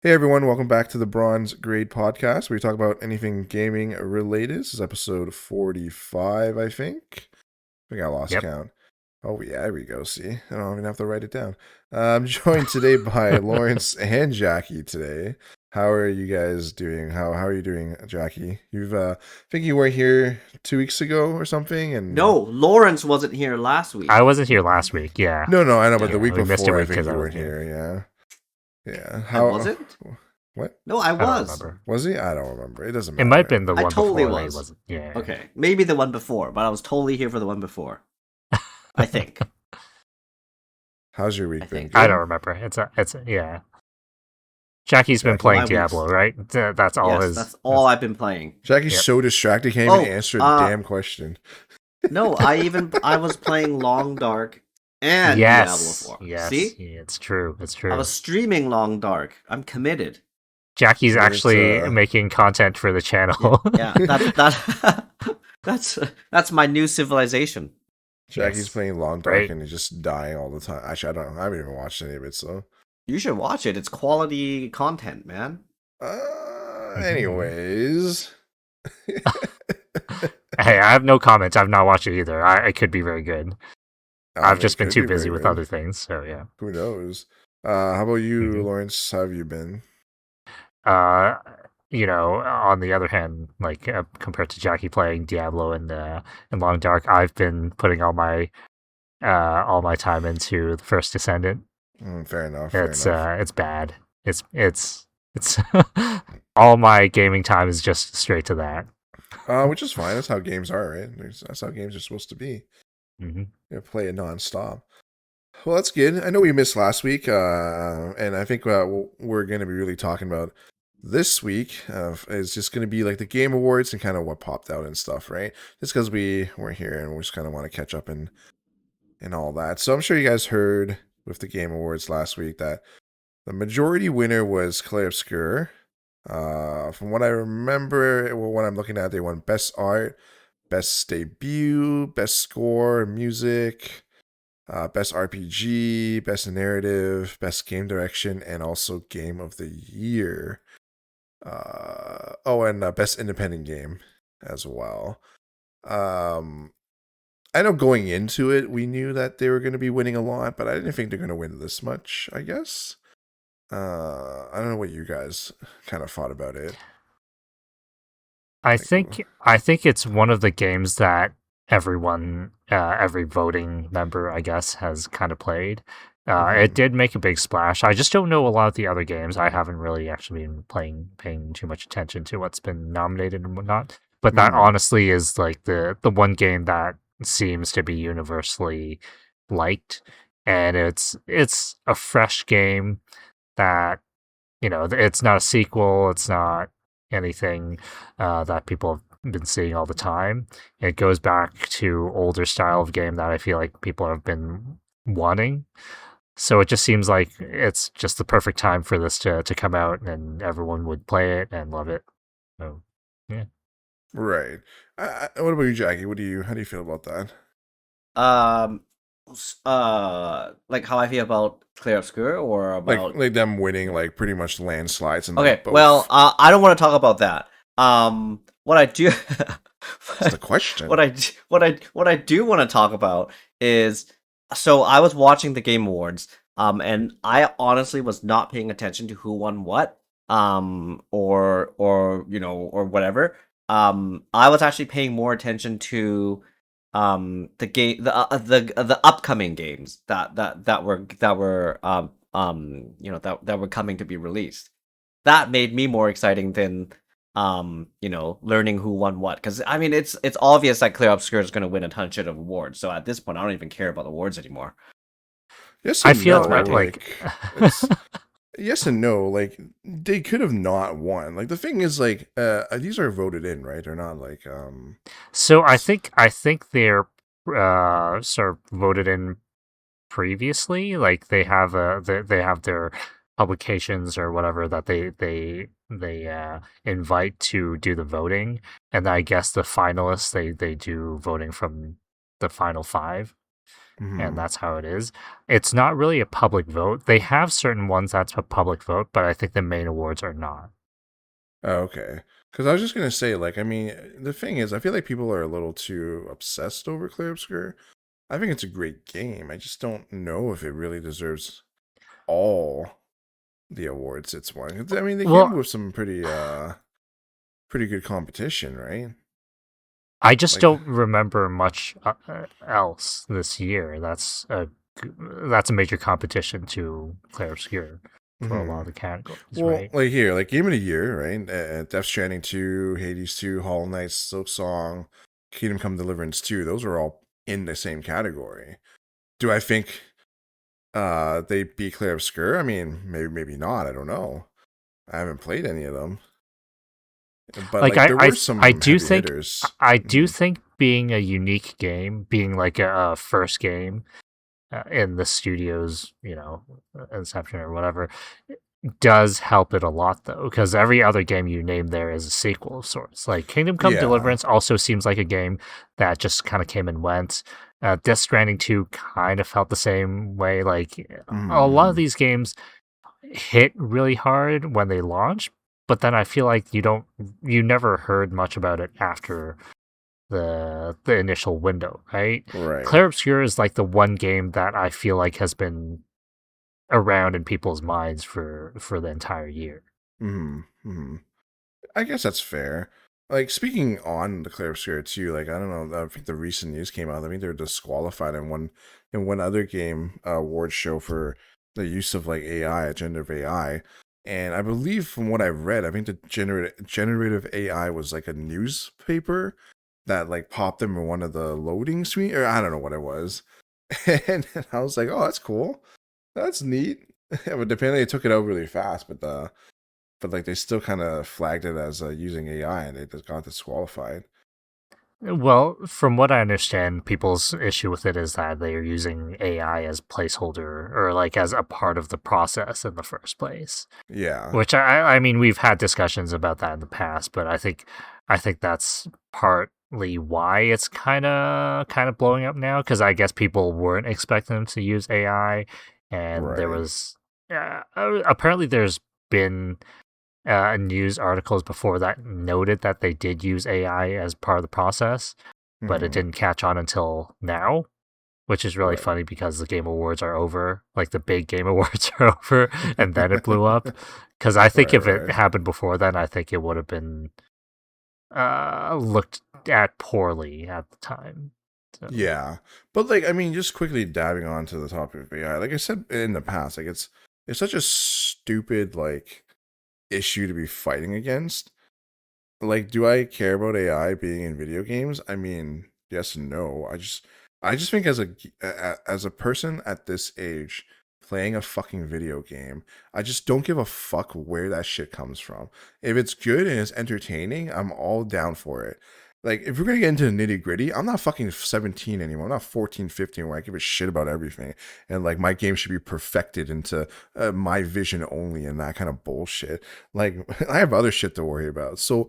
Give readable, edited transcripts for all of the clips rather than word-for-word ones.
Hey everyone, welcome back to the Bronze Grade Podcast, where we talk about anything gaming related. This is episode 45, I think. I think I lost Yep. count. Oh yeah, there we go. See, I don't even have to write it down. I'm joined today by Lawrence and Jackie today. How are you guys doing? How are you doing, Jackie? You've I think you were here 2 weeks ago or something, and No, Lawrence wasn't here last I week. wasn't here last week. Yeah. no, I know, but the Yeah, week We missed a before, I week think because you I weren't wasn't here. here. Yeah. I How? wasn't. What No, I I don't was. remember. was he? I don't remember. It doesn't It might have matter. been the I one totally before that he was. wasn't. Yeah. Okay, maybe the one before, but I was totally here for the one before. I think. How's your I week been? think. I Good. don't remember. Yeah. Jackie's been Jackie. playing My week's Diablo, right? That's all Yes, his. that's all I've been playing. Jackie's Yep. so distracted, can't even Oh, answer a damn question. no, I was playing Long Dark and Diablo Yes. 4. Yes. See? Yeah, it's true. It's I true. was streaming Long Dark. I'm committed. Jackie's But actually making content for the channel. Yeah, that that's my new civilization. Jackie's Yes. playing Long Dark Right. and he's just dying all the time. Actually, I don't know. I haven't even watched any of it, so. You should watch it. It's quality content, man. Anyways. Hey, I have no comments. I've not watched it either. I could be very good. I've It just been could too be busy very with good. other things. So yeah. Who knows? How about you, Mhm. Lawrence? How have you been? Uh, on the other hand, like compared to Jackie playing Diablo and Long Dark, I've been putting all my time into the First Descendant. Fair enough. It's bad. It's all my gaming time is just straight to that. Which is fine. That's how games are, right? That's how games are supposed to be. Hmm. Play it nonstop. Well, that's good. I know we missed last week, and I think what we're going to be really talking about this week is just going to be like the Game Awards and kind of what popped out and stuff, right? Just because we were here and we just kind of want to catch up and all that. So I'm sure you guys heard with the Game Awards last week that the majority winner was Clay Obscur. From what I remember, what I'm looking at, they won Best Art, Best Debut, Best Score, Music, Best RPG, Best Narrative, Best Game Direction, and also Game of the Year. And Best Independent Game as well. I know going into it, we knew that they were going to be winning a lot, but I didn't think they're going to win this much, I guess. I don't know what you guys kind of thought about it. I think it's one of the games that everyone, every voting member, I guess, has kind of played. It did make a big splash. I just don't know a lot of the other games. I haven't really actually been paying too much attention to what's been nominated and whatnot. But that honestly is like the one game that seems to be universally liked, and it's a fresh game that it's not a sequel. It's not anything that people have been seeing all the time. It goes back to older style of game that I feel like people have been wanting. So it just seems like it's just the perfect time for this to come out and everyone would play it and love it. So, yeah. Right. What about you, Jackie? How do you feel about that? Um, like how I feel about Clair Obscur or about Like them winning like pretty much landslides and okay. like both. Well, I don't want to talk about that. What I do, That's the question. what I do want to talk about is so I was watching the Game Awards, and I honestly was not paying attention to who won what, or or whatever. I was actually paying more attention to the upcoming games that were coming to be released. That made me more exciting than learning who won what, because I mean it's obvious that Clear Obscure is going to win a ton of awards, so at this point I don't even care about awards anymore. Yes, I and feel no. like It's yes and no. Like they could have not won. Like the thing is, like these are voted in, right? They're not like so I think they're sort of voted in previously. Like they have their publications or whatever that they invite to do the voting, and I guess the finalists they do voting from the final five. and Mhm. that's how it is. It's not really a public vote. They have certain ones that's a public vote, but I think the main awards are not. Oh, okay. Because I was just gonna say, like, I mean, the thing is, I feel like people are a little too obsessed over Clear Obscure. I think it's a great game. I just don't know if it really deserves all the awards it's won. 'Cause, I mean, they came Well, with some pretty good competition, right? I just Like, don't remember much else this year. That's a major competition to Clair Obscur for a lot mhm. of the categories, Well, right? like here, like Game of the Year, right? Death Stranding 2, Hades 2, Hollow Knight, Silk Song, Kingdom Come Deliverance 2, those are all in the same category. Do I think they beat Clair Obscur? I mean, maybe not. I don't know. I haven't played any of them. But Like like there were I some do heavy think hitters. I do Mhm. think being a unique game, being like a first game in the studio's, inception or whatever, does help it a lot though, because every other game you name there is a sequel of sorts. Like Kingdom Come Yeah. Deliverance also seems like a game that just kind of came and went. Death Stranding 2 kind of felt the same way. Like a lot of Mhm. these games hit really hard when they launch, but then I feel like you never heard much about it after the initial window, right? Right. Clair Obscur is like the one game that I feel like has been around in people's minds for the entire year. Mhm. Mhm. I guess that's fair. Like speaking on the Clair Obscur too, like I don't know, I think the recent news came out. I think they're disqualified in one other game award show for the use of like AI, generative AI. And I believe from what I've read, I think the generative AI was like a newspaper that like popped them in one of the loading screen, or I don't know what it was. And I was like, oh, that's cool. That's neat. But apparently they took it out really fast, but like they still kind of flagged it as using AI, and they just got disqualified. Well, from what I understand, people's issue with it is that they are using AI as placeholder or like as a part of the process in the first place. Yeah. Which I mean, we've had discussions about that in the past, but I think that's partly why it's kind of blowing up now, because I guess people weren't expecting them to use AI, and there Right. was apparently there's been news articles before that noted that they did use AI as part of the process, but it Hmm. didn't catch on until now, which is really Right. funny because the game awards are over, like the big game awards are over, and then it blew up. Because I think Right. if it Right. happened before then, I think it would have been looked at poorly at the time. So, Yeah. But like, I mean, just quickly diving onto the topic of AI, like I said in the past, like it's such a stupid like issue to be fighting against. Like, do I care about AI being in video games? I mean, yes and no. I just think as a person at this age playing a fucking video game, I just don't give a fuck where that shit comes from. If it's good and it's entertaining, I'm all down for it. Like, if we're gonna get into the nitty gritty, I'm not fucking 17 anymore. I'm not 14, 15, where I give a shit about everything. And like, my game should be perfected into my vision only and that kind of bullshit. Like, I have other shit to worry about. So,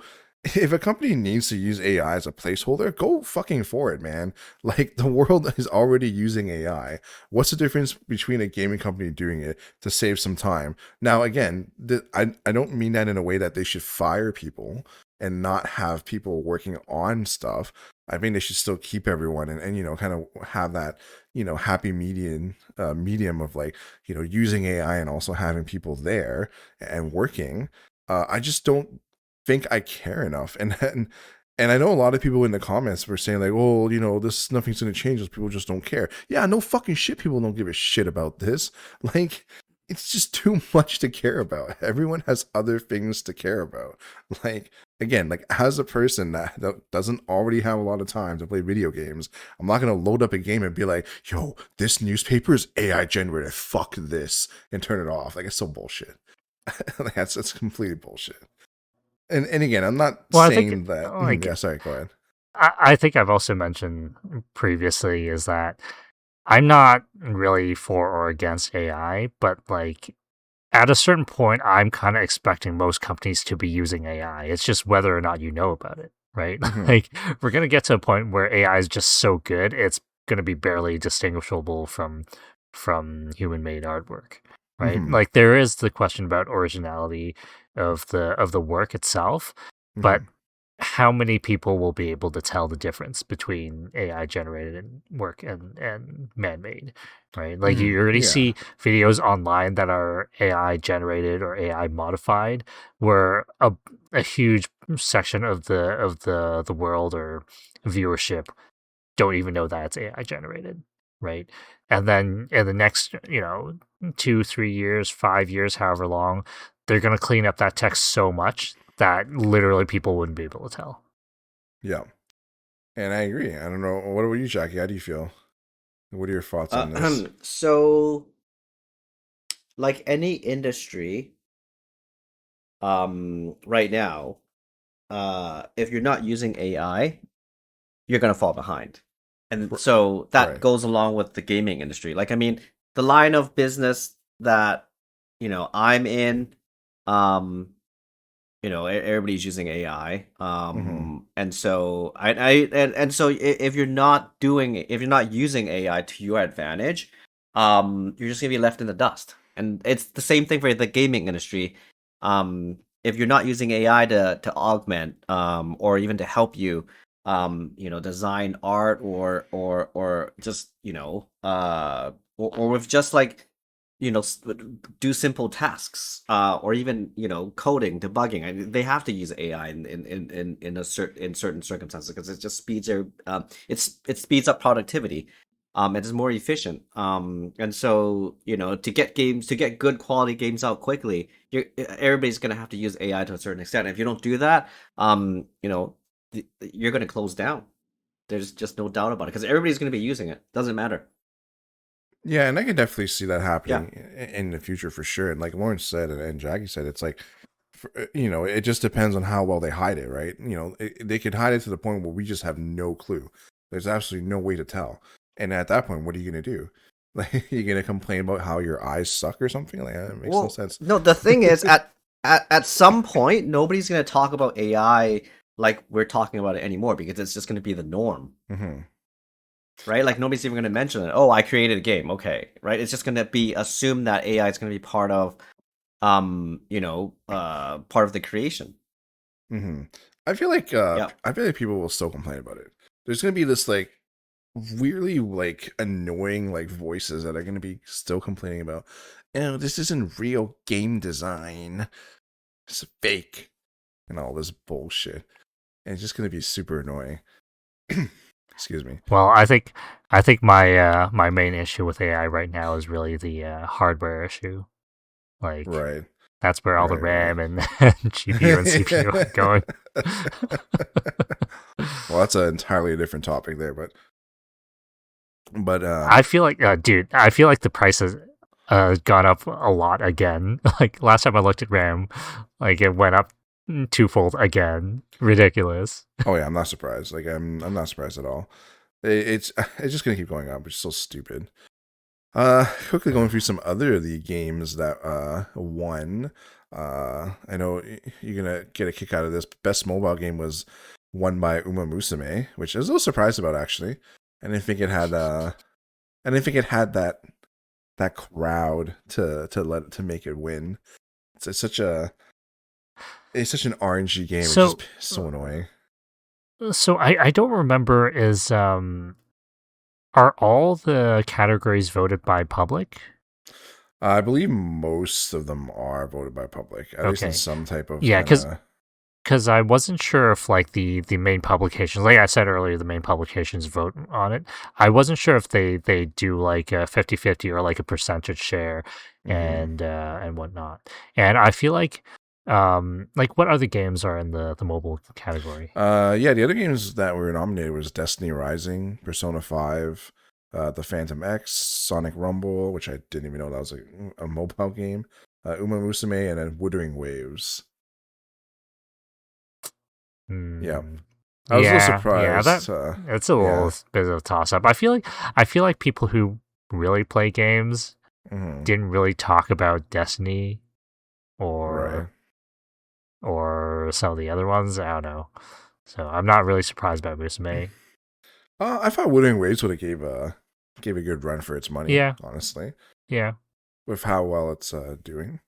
if a company needs to use AI as a placeholder, go fucking for it, man. Like the world is already using AI. What's the difference between a gaming company doing it to save some time? Now, again, I don't mean that in a way that they should fire people and not have people working on stuff. I think they should still keep everyone and kind of have that happy medium of like using AI and also having people there and working. I just don't think I care enough. And I know a lot of people in the comments were saying like, "Oh, this nothing's gonna change. Those people just don't care." Yeah, no fucking shit. People don't give a shit about this. Like, it's just too much to care about. Everyone has other things to care about. Like, again, like as a person that doesn't already have a lot of time to play video games, I'm not gonna load up a game and be like, "Yo, this newspaper is AI generated. Fuck this," and turn it off. Like, it's so bullshit. Like, that's completely bullshit. And again, I'm not well, I think saying that. like Yeah, sorry. Go ahead. I think I've also mentioned previously is that I'm not really for or against AI, but like at a certain point, I'm kind of expecting most companies to be using AI. It's just whether or not you know about it, right? Hmm. Like we're gonna get to a point where AI is just so good, it's going to be barely distinguishable from human-made artwork, right? Mhm. Like there is the question about originality of the work itself, but Mhm. how many people will be able to tell the difference between AI generated work and man-made, right? Like you already Yeah. see videos online that are AI generated or AI modified, where a huge section of the world or viewership don't even know that it's AI generated, right? And then in the next, 2, 3 years, 5 years, however long, they're gonna clean up that text so much that literally people wouldn't be able to tell. Yeah. And I agree. I don't know. What about you, Jackie? How do you feel? What are your thoughts on this? So, like any industry, right now, if you're not using AI, you're gonna fall behind. And R- so that Right. goes along with the gaming industry. Like, I mean, the line of business that, I'm in, um, everybody's using AI. Mhm. And so and so if you're not using AI to your advantage, you're just gonna be left in the dust. And it's the same thing for the gaming industry. If you're not using AI to augment, or even to help you, design art, or just, or with just like, do simple tasks, or even, coding, debugging. I mean, they have to use AI in certain circumstances, because it just it speeds up productivity. It's more efficient. And so, to get good quality games out quickly, everybody's gonna have to use AI to a certain extent. If you don't do that, you're gonna close down. There's just no doubt about it, because everybody's gonna be using it. Doesn't matter. Yeah, and I can definitely see that Yeah. happening in the future for sure. And like Lawrence said, and Jackie said, it's like, it just depends on how well they hide it, right? They could hide it to the point where we just have no clue. There's absolutely no way to tell. And at that point, what are you gonna do? Like, you're gonna complain about how your eyes suck or something? Like, that makes no Well, sense. no, the thing is, at some point, nobody's gonna talk about AI like we're talking about it anymore, because it's just gonna be the norm, Hmm. right? Like nobody's even gonna mention it. Oh, I created a game, okay, right? It's just gonna be assumed that AI is gonna be part of, part of the creation. Hmm. I feel like Yeah. people will still complain about it. There's gonna be this like weirdly like annoying like voices that are gonna be still complaining about, oh, this isn't real game design. It's fake and all this bullshit. And it's just gonna be super annoying. Excuse me. Well, I think my main issue with AI right now is really the hardware issue. Like Right. that's where all the Right. RAM and, and GPU and CPU are going. Well, that's an entirely different topic there, but I feel like, dude, I feel like the price has gone up a lot again. Like last time I looked at RAM, like it went up twofold again. Ridiculous. oh yeah, I'm not surprised. Like I'm not surprised at all. It's just gonna keep going up, which is so stupid. Quickly going through some other of the games that won. I know you're gonna get a kick out of this. Best mobile game was won by Uma Musume, which I was a little surprised about actually. I didn't think it had that crowd to make it win. It's such an RNG game. It's So, just so annoying. I don't remember is are all the categories voted by public? I believe most of them are voted by public, at least in Okay. some type of Yeah, kind of. because I wasn't sure if like the main publications, like I said earlier, the main publications vote on it. I wasn't sure if they do like a 50-50 or like a percentage share Mhm. and whatnot. And I feel like what other games are in the mobile category? Yeah, the other games that were nominated was Destiny Rising, Persona 5, The Phantom X, Sonic Rumble, which I didn't even know that was a mobile game, Uma Musume, and then Wuthering Waves. Yeah, Hmm. I was a little Yeah, that surprised. it's a little Yeah. bit of a toss up. I feel like people who really play games Hmm. didn't really talk about Destiny Right. or some of the other ones. I don't know. So I'm not really surprised by Musume. I thought Wuthering Waves would have gave a good run for its money. Yeah. Honestly, Yeah. with how well it's doing.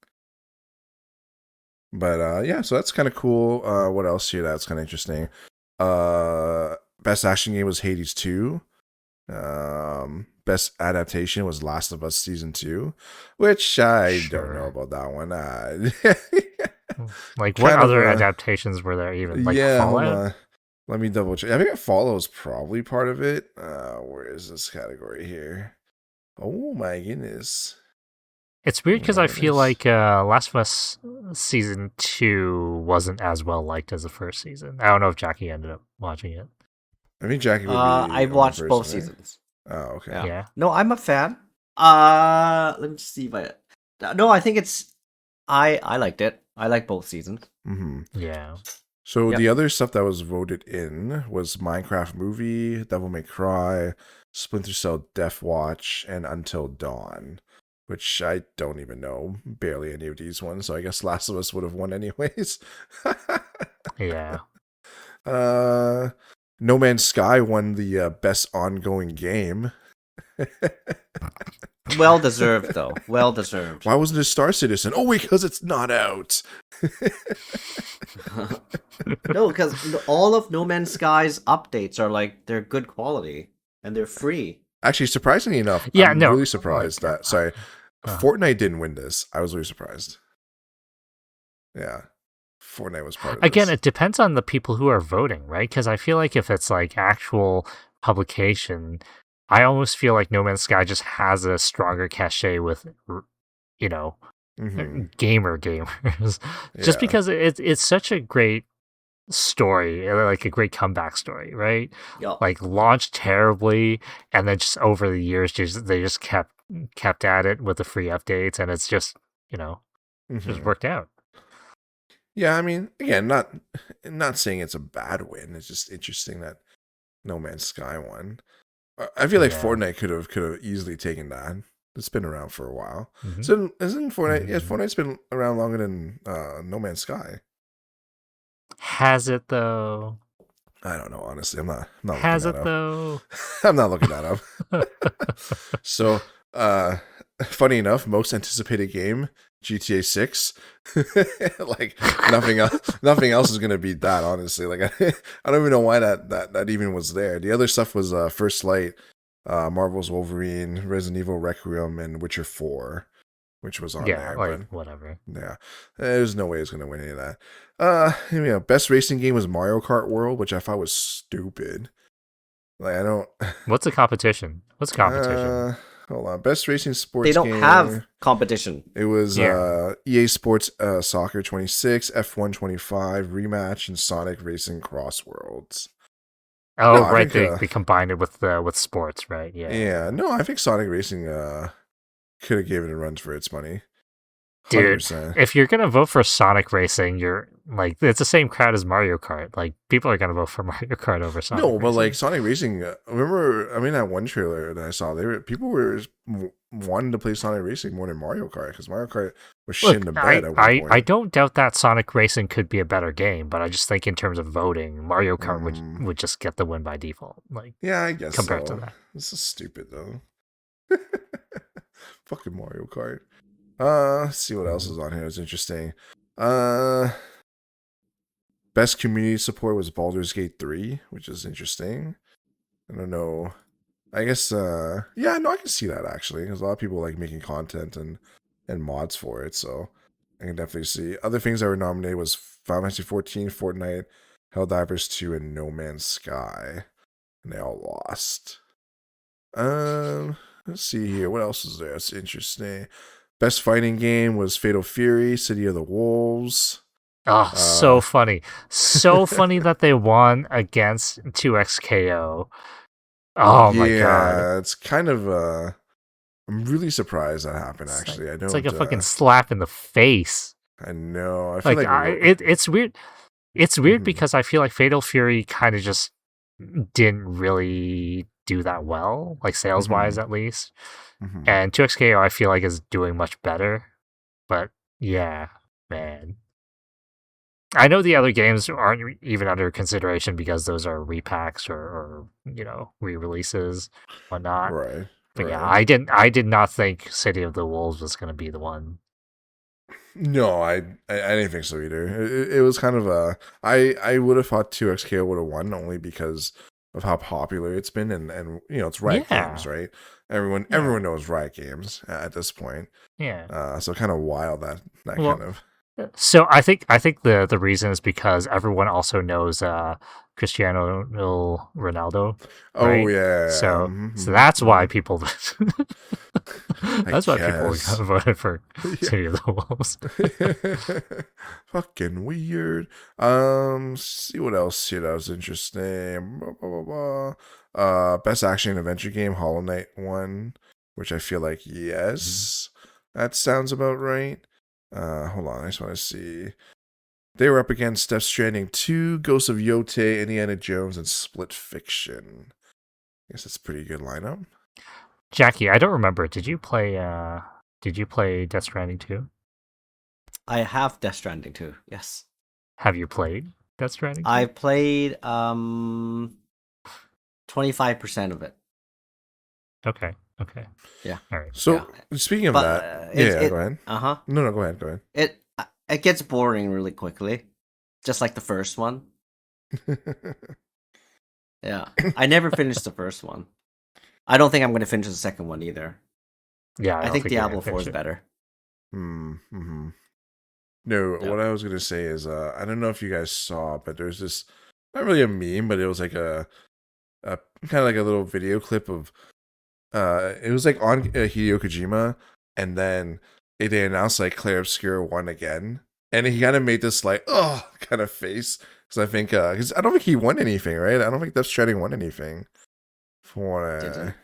But yeah, so that's kind of cool. What else here that's kind of interesting? Best action game was Hades 2. Best adaptation was Last of Us Season 2, which I don't know Sure. about that one. Like, Kind what of, other adaptations were there even? Like yeah, hold Fallout? on. Let me double check. I think Fallout's probably part of it. Where is this category here? Oh my goodness. It's weird Oh because my I feel goodness. like Last of Us Season 2 wasn't as well liked as the first season. I don't know if Jackie ended up watching it. I think Jackie would be I the only watched both person, right? seasons. Oh, okay. Yeah. Yeah. No, I'm a fan. Let me see if I. No, I think it's. I liked it. I like both seasons. Mm-hmm. Yeah. So Yep. the other stuff that was voted in was Minecraft Movie, Devil May Cry, Splinter Cell Death Watch, and Until Dawn, which I don't even know barely any of these ones. So I guess Last of Us would have won anyways. Yeah. No Man's Sky won the best ongoing game. Well deserved, though. Well deserved. Why wasn't it Star Citizen? Oh, because it's not out. No, because all of No Man's Sky's updates are like they're good quality and they're free. Actually, surprisingly enough, Yeah, I'm no. really surprised that. Sorry, Uh. Fortnite didn't win this. I was really surprised. Yeah, Fortnite was part of Again, this. it depends on the people who are voting, right? Because I feel like if it's like actual publication, I almost feel like No Man's Sky just has a stronger cachet with, you know, Mm-hmm. gamers. Just Yeah. because it's such a great story, like a great comeback story, right? Yeah. Like launched terribly, and then just over the years, they just kept at it with the free updates, and it's just just Mhm. worked out. Yeah, I mean, again, not saying it's a bad win. It's just interesting that No Man's Sky won. I feel like Yeah. Fortnite could have easily taken that. It's been around for a while. Mhm. So isn't Fortnite? Yeah, Mhm. Fortnite's been around longer than No Man's Sky. Has it though? I don't know. Honestly, I'm not looking Has that it up. though? I'm not looking that up. So, funny enough, most anticipated game, GTA 6. Like nothing else is gonna beat that. Honestly, like I don't even know why that even was there. The other stuff was First Light, Marvel's Wolverine, Resident Evil Requiem, and Witcher 4, which was on Yeah, there. like But whatever. yeah, there's no way it's gonna win any of that. Best racing game was Mario Kart World, which I thought was stupid. Like I don't. What's the competition? What's the competition? Hold on. Best racing sports They don't game. have competition. It was Yeah. EA Sports Soccer 26, F1 25, Rematch, and Sonic Racing Cross Worlds. Oh, No, I right. think, They combined it with sports, right? Yeah. Yeah, no, I think Sonic Racing could have given it a run for its money. Dude, 100%. if you're gonna vote for Sonic Racing, you're like it's the same crowd as Mario Kart. Like people are gonna vote for Mario Kart over Sonic. No, but Racing. like Sonic Racing, remember? I mean, that one trailer that I saw, people were wanting to play Sonic Racing more than Mario Kart because Mario Kart was shit in the bed at one I point. don't doubt that Sonic Racing could be a better game, but I just think in terms of voting, Mario Kart would just get the win by default. Like Yeah, I guess compared so. to that. This is stupid though. Fucking Mario Kart. Let's see what else is on here. It's interesting. Best community support was Baldur's Gate 3, which is interesting. I don't know. I guess yeah, no, I can see that actually. Because a lot of people like making content and mods for it, so I can definitely see. Other things that were nominated was Final Fantasy 14, Fortnite, Helldivers 2, and No Man's Sky. And they all lost. Let's see here. What else is there? It's interesting. Best fighting game was Fatal Fury, City of the Wolves. Oh, so funny. So funny that they won against 2XKO. Oh my god. Yeah, it's kind of I'm really surprised that happened actually. I don't It's like a fucking slap in the face. I know. I feel it's weird. It's weird Mhm. because I feel like Fatal Fury kind of just didn't really do that well, like sales wise at least. Mhm. And 2XKO I feel like is doing much better. But yeah, man. I know the other games aren't even under consideration because those are repacks or re-releases, whatnot. Right. But yeah, Right. I did not think City of the Wolves was going to be the one. No, I didn't think so either. It was kind of a I would have thought 2XKO would have won only because of how popular it's been and it's Riot Games, Yeah. right? Yeah. Everyone knows Riot Games at this point. Yeah. So kind of wild that Well, kind of. so I think the reason is because everyone also knows Cristiano Ronaldo, Oh right? yeah. So Mhm, that's why mhm. people I that's why people guess. voted for Yeah. City of the Wolves. Fucking weird. See what else here that was interesting. Blah, blah, blah, blah. Best action adventure game, Hollow Knight won, which I feel like yes, that sounds about right. Hold on, I just want to see. They were up against Death Stranding 2, Ghost of Yote, Indiana Jones, and Split Fiction. I guess that's a pretty good lineup. Jackie, I don't remember. Did you play Death Stranding 2? I have Death Stranding too. Yes, Have you played Death Stranding 2? I played 25% of it. Okay. Yeah. All right. So speaking of But that, yeah, go ahead. Uh-huh. No, go ahead. It gets boring really quickly, just like the first one. Yeah, I never finished the first one. I don't think I'm going to finish the second one either. Yeah, I think you're gonna Diablo 4 is finish it. better. Mm-hmm. No, Yep. what I was gonna say is, I don't know if you guys saw, but there's this not really a meme, but it was like a kind of like a little video clip of, it was like on Hideo Kojima, and then they announced like Claire Obscura won again, and he kind of made this like kind of face because I think because I don't think he won anything, right? I don't think Death Stranding won anything. For Didn't.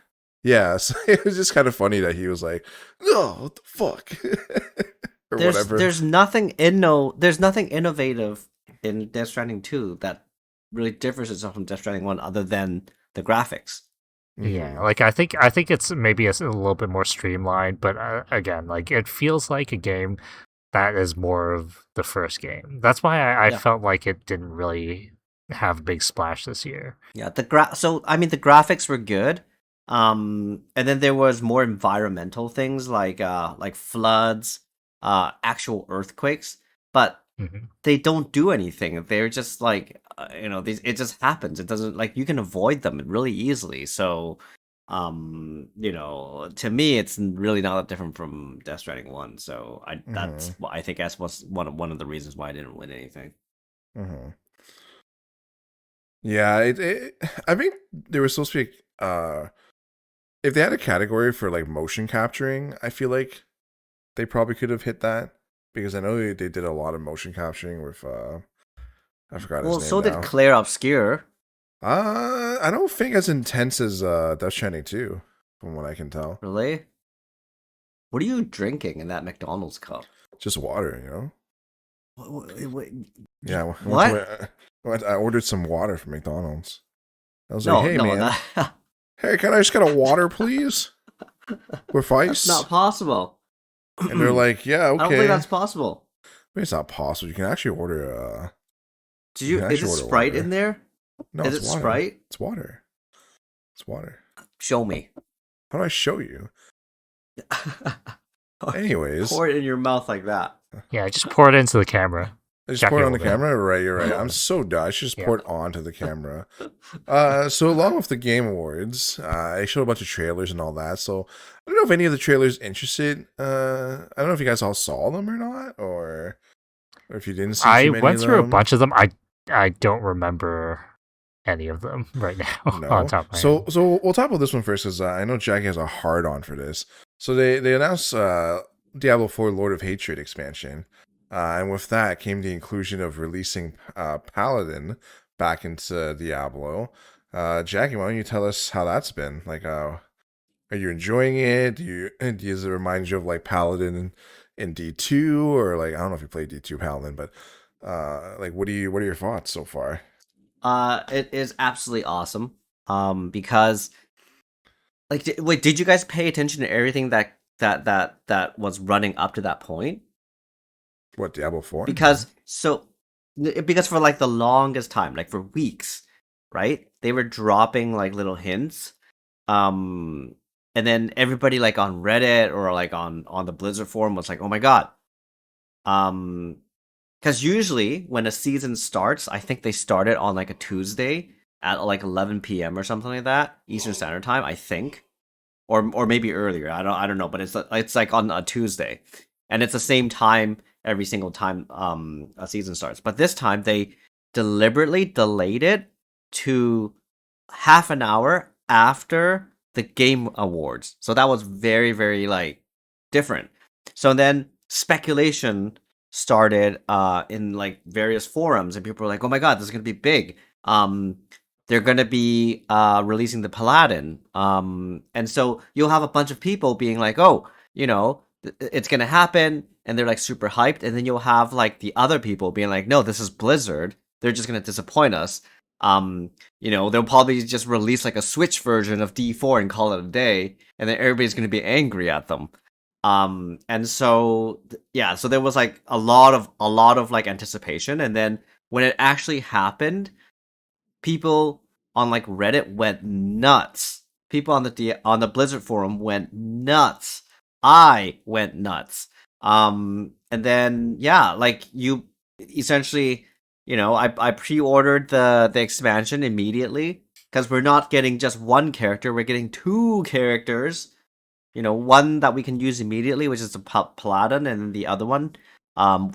yeah, so it was just kind of funny that he was like, "No, what the fuck," or whatever. There's nothing innovative in Death Stranding 2 that really differs itself from Death Stranding 1 other than the graphics. Yeah, Mhm. like I think it's maybe a little bit more streamlined, but again, like it feels like a game that is more of the first game. That's why I Yeah. felt like it didn't really have a big splash this year. Yeah, the graphics were good. And then there was more environmental things like floods, actual earthquakes, but Hmm. they don't do anything. They're just like these. It just happens. It doesn't like you can avoid them really easily. So, to me, it's really not that different from Death Stranding 1. So that's what I think that's was one of the reasons why I didn't win anything. Mm-hmm. Yeah, I think there was supposed to be if they had a category for like motion capturing, I feel like they probably could have hit that because I know they did a lot of motion capturing with I forgot his Well, name so now. did Claire Obscure. I don't think as intense as Death Stranding 2, from what I can tell. Really? What are you drinking in that McDonald's cup? Just water, you know. What? Yeah. I ordered some water from McDonald's. I was like, "Hey, man, hey, can I just get a water, please, with ice?" That's not possible. And they're like, "Yeah, okay." I don't think that's possible. Wait, it's not possible. You can actually order. Did You you? can Is it actually order Sprite water. in there? No, Is it's it water. Sprite? It's water. It's water. Show me. How do I show you? Anyways, Pour it in your mouth like that. Yeah, just pour it into the camera. I just Jackie pour it on the will do it. camera. Right, you're right. I'm so dumb. I should just Yeah. pour it onto the camera. So along with the Game Awards, I showed a bunch of trailers and all that. So I don't know if any of the trailers interested. I don't know if you guys all saw them or not, or if you didn't see I too many went of through a them. bunch of them. I don't remember any of them right now on No. top of my So head. we'll talk about this one first because I know Jackie has a hard on for this. So they announced Diablo 4 Lord of Hatred expansion. And with that came the inclusion of releasing Paladin back into Diablo. Jackie, why don't you tell us how that's been? Like, are you enjoying it? Does it remind you of like Paladin in D2, or like I don't know if you played D2 Paladin, but like what are your thoughts so far? It is absolutely awesome. Because like, did you guys pay attention to everything that was running up to that point? What, Diablo 4? Because so because for like the longest time, like for weeks, right? They were dropping like little hints. And then everybody like on Reddit or like on the Blizzard forum was like, "Oh my god." Because usually when a season starts, I think they start it on like a Tuesday at like 11 p.m. or something like that, Eastern Standard Time, I think, or maybe earlier. I don't know, but it's like on a Tuesday, and it's the same time every single time a season starts. But this time they deliberately delayed it to half an hour after the game awards. So that was very, very like different. So then speculation started in like various forums, and people were like, "Oh my god, this is gonna be big." They're gonna be releasing the Paladin. And so you'll have a bunch of people being like, "Oh, it's gonna happen," and they're like super hyped, and then you'll have like the other people being like, "No, this is Blizzard. They're just gonna disappoint us." They'll probably just release like a Switch version of D4 and call it a day, and then everybody's gonna be angry at them. And so yeah, so there was like a lot of like anticipation, and then when it actually happened, people on like Reddit went nuts. People on the Blizzard forum went nuts. I went nuts. And then yeah, like you essentially, I pre-ordered the expansion immediately because we're not getting just one character, we're getting two characters. One that we can use immediately, which is the Paladin, and then the other one,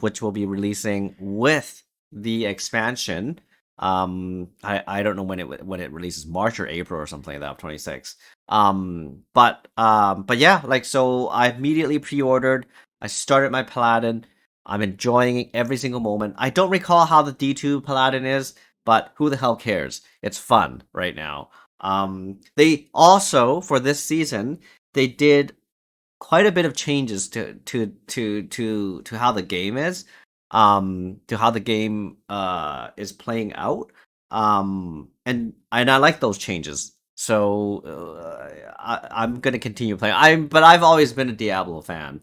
which will be releasing with the expansion. I don't know when it releases, March or April or something like that, 26. But yeah, like so I immediately pre-ordered. I started my Paladin. I'm enjoying every single moment. I don't recall how the D2 Paladin is, but who the hell cares? It's fun right now. They also for this season they did quite a bit of changes to how the game is, to how the game is playing out, and I like those changes. So I'm gonna continue playing. But I've always been a Diablo fan.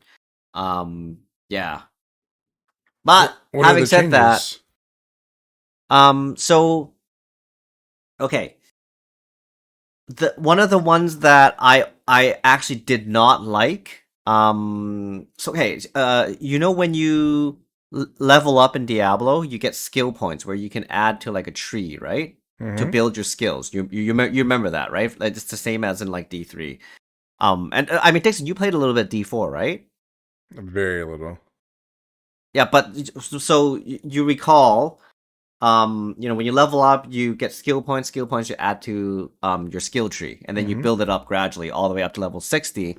Yeah. But What are having the said that, changes? so okay, one of the ones that I actually did not like. So okay, when you level up in Diablo, you get skill points where you can add to like a tree, right? To Mm-hmm. build your skills. You remember that, right? Like, it's the same as in like D3. And I mean, Dixon, you played a little bit D4, right? Very little. Yeah, but so you recall, when you level up, you get skill points. Skill points you add to your skill tree, and then you Mm-hmm. build it up gradually all the way up to level 60.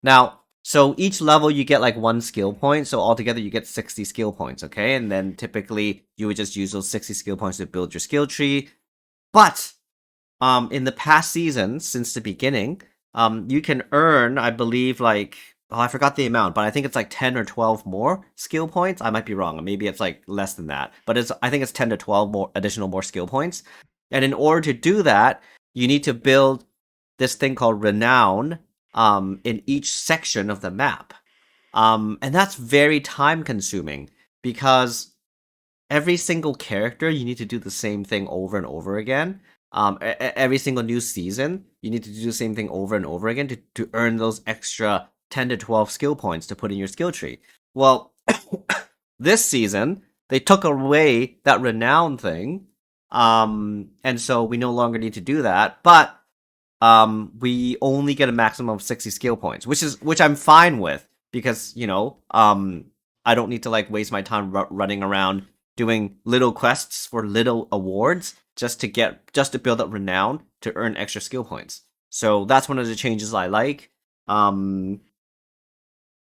Now, so each level you get like one skill point, so altogether you get 60 skill points, okay? And then typically you would just use those 60 skill points to build your skill tree. But in the past seasons, since the beginning, you can earn, I believe, like, oh, I forgot the amount, but I think it's like 10 or 12 more skill points. I might be wrong. Maybe it's like less than that, but I think it's 10 to 12 more skill points. And in order to do that, you need to build this thing called renown in each section of the map. And that's very time consuming because every single character you need to do the same thing over and over again. Every single new season you need to do the same thing over and over again to earn those extra 10 to 12 skill points to put in your skill tree. Well, this season they took away that renown thing, and so we no longer need to do that, but we only get a maximum of 60 skill points, which I'm fine with because I don't need to like waste my time running around doing little quests for little awards just to build up renown to earn extra skill points. So that's one of the changes I like.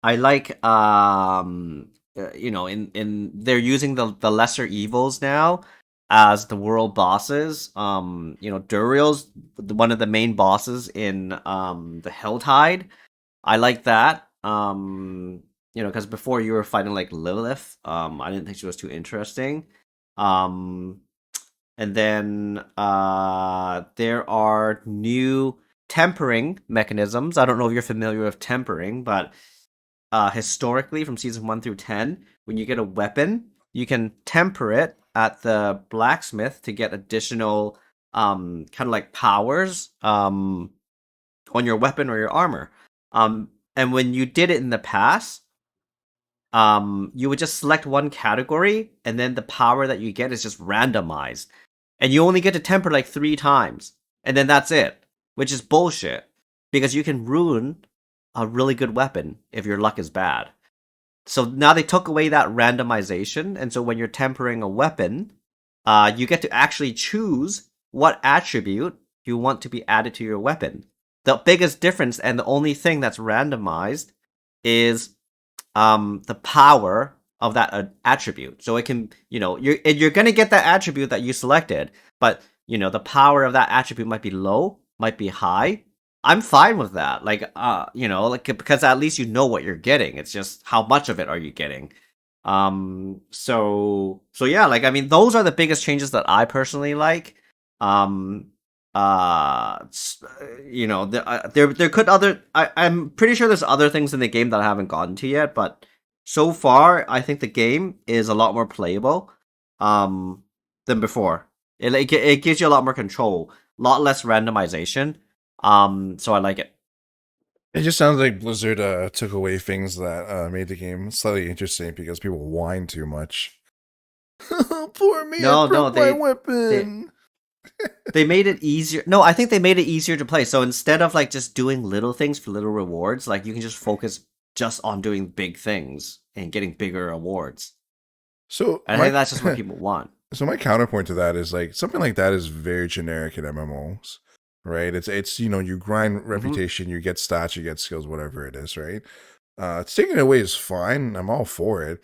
I like in they're using the lesser evils now as the world bosses. Duriel's one of the main bosses in the Helltide. I like that. Because before you were fighting like Lilith. I didn't think she was too interesting. And then there are new tempering mechanisms. I don't know if you're familiar with tempering, but historically from season 1 through 10, when you get a weapon, you can temper it at the blacksmith to get additional kind of like powers on your weapon or your armor. And when you did it in the past, you would just select one category, and then the power that you get is just randomized, and you only get to temper like 3 times, and then that's it, which is bullshit because you can ruin a really good weapon if your luck is bad. So now they took away that randomization, and so when you're tempering a weapon, you get to actually choose what attribute you want to be added to your weapon. The biggest difference and the only thing that's randomized is the power of that attribute. So it can, you're gonna get that attribute that you selected, but the power of that attribute might be low, might be high. I'm fine with that. Because at least you know what you're getting. It's just how much of it are you getting. So yeah, those are the biggest changes that I personally like. There could I'm pretty sure there's other things in the game that I haven't gotten to yet, but so far I think the game is a lot more playable than before. It gives you a lot more control, a lot less randomization. So I like it. It just sounds like Blizzard took away things that made the game slightly interesting because people whine too much. Poor me, I broke my weapon. They made it easier. No, I think they made it easier to play. So instead of just doing little things for little rewards, you can just focus just on doing big things and getting bigger awards. So I think that's just what people want. So my counterpoint to that is something like that is very generic in MMOs, right? It's you grind reputation, you get stats, you get skills, whatever it is, right? Taking it away is fine. I'm all for it,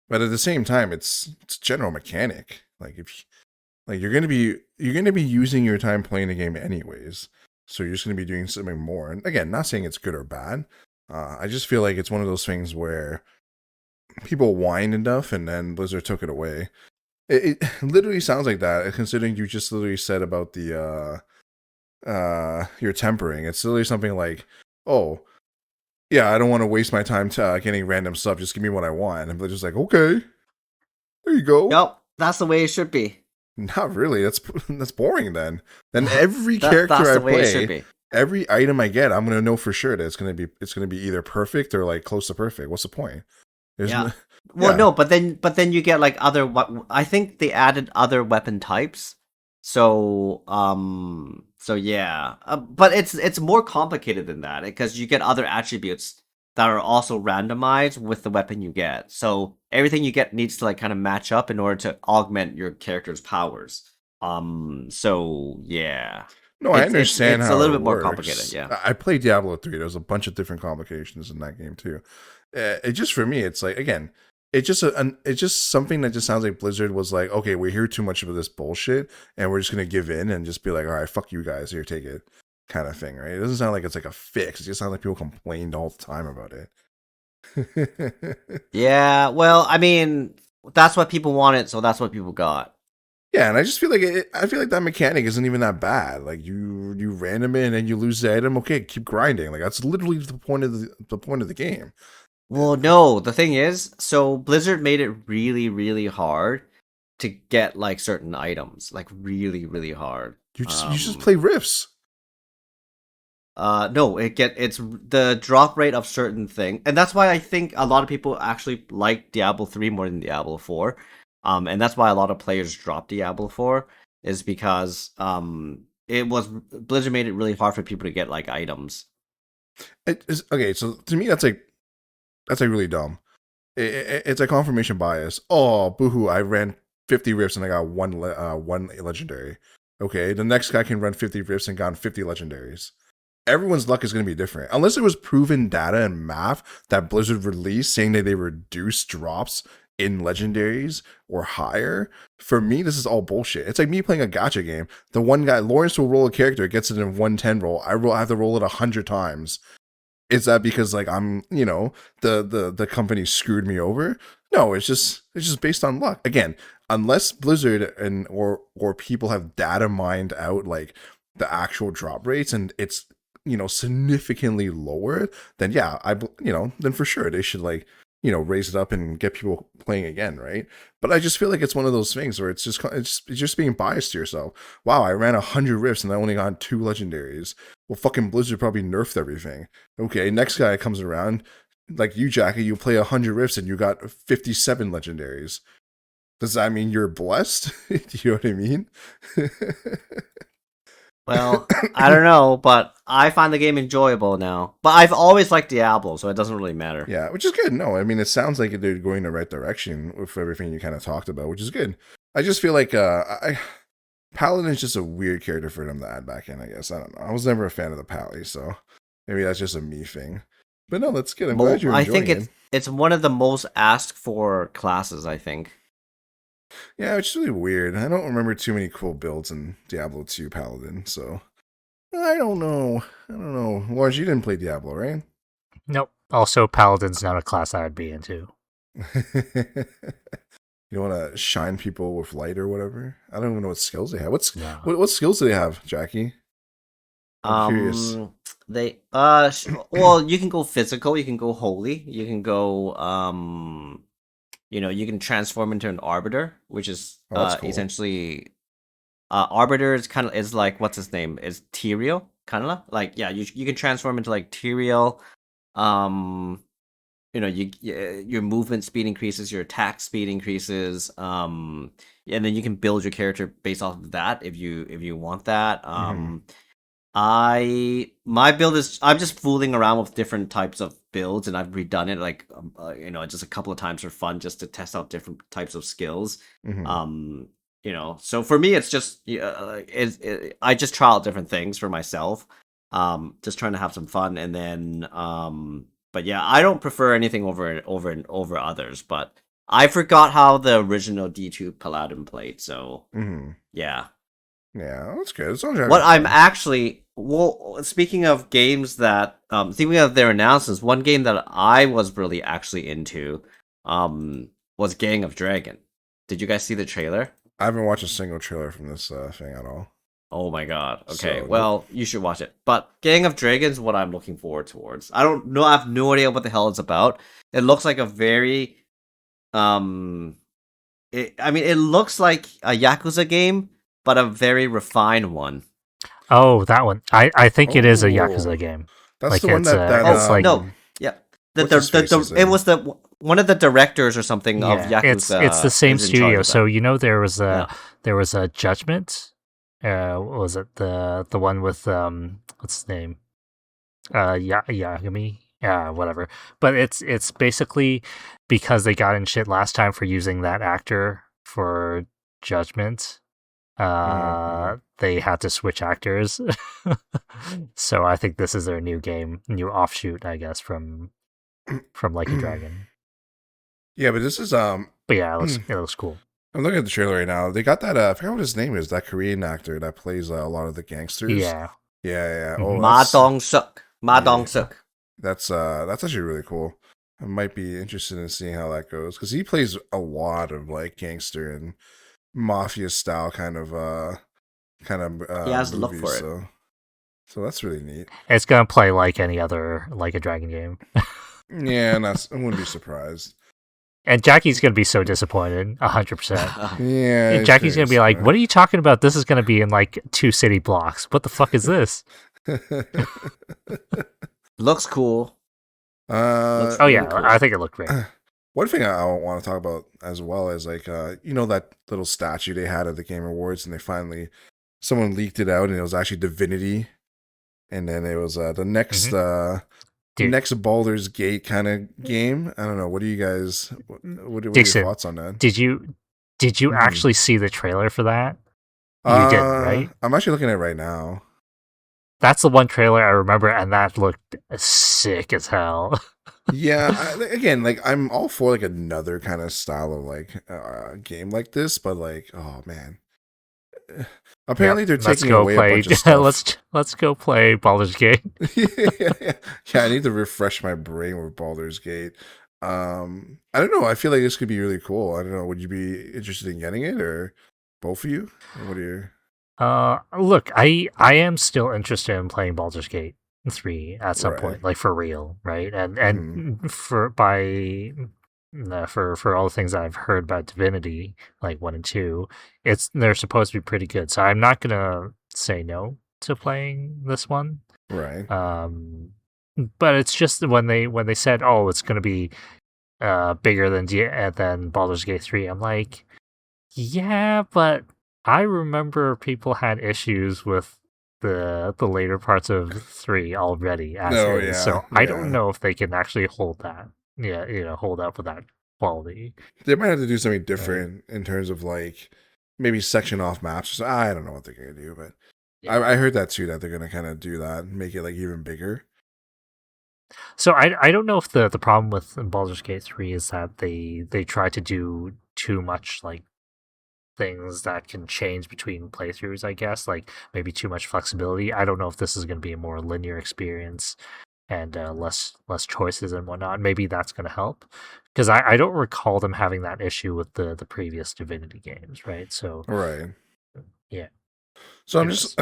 but at the same time, it's general mechanic. You're gonna be using your time playing the game anyways, so you're just gonna be doing something more. And again, not saying it's good or bad. I just feel like it's one of those things where people whine enough, and then Blizzard took it away. It literally sounds like that, considering you just literally said about the your tempering. It's literally something like, oh, yeah, I don't want to waste my time getting random stuff. Just give me what I want. And Blizzard's like, okay, there you go. Yep, that's the way it should be. Not really. That's boring then. Then every character I play, every item I get, I'm gonna know for sure that it's gonna be either perfect or close to perfect. What's the point? No, but then you get other. I think they added other weapon types. So yeah, but it's more complicated than that because you get other attributes that are also randomized with the weapon you get. So everything you get needs to kind of match up in order to augment your character's powers. So yeah. No, I understand it's how a little it bit more works. complicated. Yeah. I played Diablo 3. There's a bunch of different complications in that game too. It just, for me, it's again, it's just something that just sounds like Blizzard was like, okay, we hear too much of this bullshit, and we're just gonna give in and just be like, all right, fuck you guys, here, take it, kind of thing, right? It doesn't sound like it's a fix. It just sounds like people complained all the time about it. Yeah, well, that's what people wanted, so that's what people got. Yeah, and I just feel like that mechanic isn't even that bad. You random it and then you lose the item. Okay, keep grinding. That's literally the point of the game. Well, no, the thing is, so Blizzard made it really, really hard to get certain items, really, really hard. You just play rifts. No, it's the drop rate of certain thing, and that's why I think a lot of people actually like Diablo 3 more than Diablo 4. And that's why a lot of players dropped Diablo 4 is because Blizzard made it really hard for people to get items. Okay, so to me that's really dumb. It's a confirmation bias. Oh, boohoo! I ran 50 rifts and I got one legendary. Okay, the next guy can run 50 rifts and got 50 legendaries. Everyone's luck is going to be different. Unless it was proven data and math that Blizzard released saying that they reduced drops in legendaries or higher. For me, this is all bullshit. It's like me playing a gacha game. The one guy, Lawrence, will roll a character, gets it in 110 roll. I have to roll it 100 times. Is that because I'm, the company screwed me over? No, it's just based on luck. Again, unless Blizzard or people have data mined out the actual drop rates and it's significantly lower, then yeah, then for sure they should raise it up and get people playing again, right? But I just feel like it's one of those things where it's just being biased to yourself. Wow, I ran 100 rifts and I only got 2 legendaries. Well, fucking Blizzard probably nerfed everything. Okay, next guy comes around, like you, Jackie, you play 100 rifts and you got 57 legendaries. Does that mean you're blessed? Do you know what I mean? Well, I don't know, but I find the game enjoyable now. But I've always liked Diablo, so it doesn't really matter. Yeah, which is good. No, I mean, it sounds like they're going the right direction with everything you kind of talked about, which is good. I just feel like Paladin is just a weird character for them to add back in, I guess. I don't know. I was never a fan of the Pally, so maybe that's just a me thing. But no, that's good. I'm glad you're enjoying it. It's one of the most asked for classes, I think. Yeah, which is really weird. I don't remember too many cool builds in Diablo 2 Paladin, so I don't know. Lars, you didn't play Diablo, right? Nope. Also, Paladin's not a class I would be into. You don't want to shine people with light or whatever? I don't even know what skills they have. What skills do they have, Jackie? I'm curious. Well, you can go physical, you can go holy, you can go you can transform into an arbiter, which is cool. Essentially arbiter is like, what's his name? Is Tyrael, kind of like, yeah, you can transform into like Tyrael. Your movement speed increases, your attack speed increases, and then you can build your character based off of that if you want that. My build is, I'm just fooling around with different types of builds, and I've redone it like just a couple of times for fun, just to test out different types of skills. So for me it's just I just try out different things for myself, just trying to have some fun, and then but yeah, I don't prefer anything over others, but I forgot how the original D2 Paladin played, so yeah, that's good. Speaking of games that, thinking of their announcements, one game that I was really actually into, was Gang of Dragon. Did you guys see the trailer? I haven't watched a single trailer from this thing at all. Oh my god. Okay, well, you should watch it. But Gang of Dragon is what I'm looking forward towards. I don't know. I have no idea what the hell it's about. It looks like a very, it looks like a Yakuza game, but a very refined one. Oh, that one. I think it is a Yakuza game. That's like the one that no, yeah. It was one of the directors or something of Yakuza. It's the same studio. So there was a Judgment. Was it the one with what's his name? Yagami. Yeah, whatever. But it's basically because they got in shit last time for using that actor for Judgment. They had to switch actors. So I think this is their new new offshoot, I guess, from Like a Dragon. Yeah, but this is But yeah, it looks cool. I'm looking at the trailer right now. They got that I forgot what his name is, that Korean actor that plays a lot of the gangsters. Yeah. Oh, Ma Dong-suk. That's actually really cool. I might be interested in seeing how that goes, because he plays a lot of like gangster and mafia style kind of he has to look for it. So that's really neat. It's gonna play like any other Like a Dragon game. Yeah, and I wouldn't be surprised. And Jackie's gonna be so disappointed, 100%. Yeah, and Jackie's gonna be like, "What are you talking about? This is gonna be in like 2 city blocks. What the fuck is this?" Looks cool. Looks really cool. I think it looked great. One thing I want to talk about as well is like that little statue they had at the Game Awards, and someone leaked it out, and it was actually Divinity, and then it was the next next Baldur's Gate kind of game. I don't know. What do you guys? What are your thoughts on that? Did you actually see the trailer for that? You did, right? I'm actually looking at it right now. That's the one trailer I remember, and that looked sick as hell. Yeah, again, like I'm all for like another kind of style of like game like this, but like, oh man, apparently they're taking away a bunch of stuff. Let's go play Baldur's Gate. yeah, I need to refresh my brain with Baldur's Gate. I don't know. I feel like this could be really cool. I don't know. Would you be interested in getting it, or both of you? Or what are your... Look, I am still interested in playing Baldur's Gate 3 at some point, like for real, right? And for by for all the things I've heard about Divinity, like 1 and 2, they're supposed to be pretty good. So I'm not gonna say no to playing this one. Right. But it's just when they said, "Oh, it's gonna be bigger than Baldur's Gate 3," I'm like, yeah, but I remember people had issues with the later parts of 3 already as No, is. yeah, So I don't yeah. know if they can actually hold that. Yeah, hold up with that quality. They might have to do something different in terms of like maybe section off maps. I don't know what they're gonna do, but Yeah. I heard that too, that they're gonna kind of do that, make it like even bigger. So I don't know if the problem with Baldur's Gate 3 is that they try to do too much like things that can change between playthroughs, I guess, like maybe too much flexibility. I don't know if this is going to be a more linear experience and less choices and whatnot. Maybe that's going to help, because I don't recall them having that issue with the previous Divinity games, right? So Right. yeah. So I'm just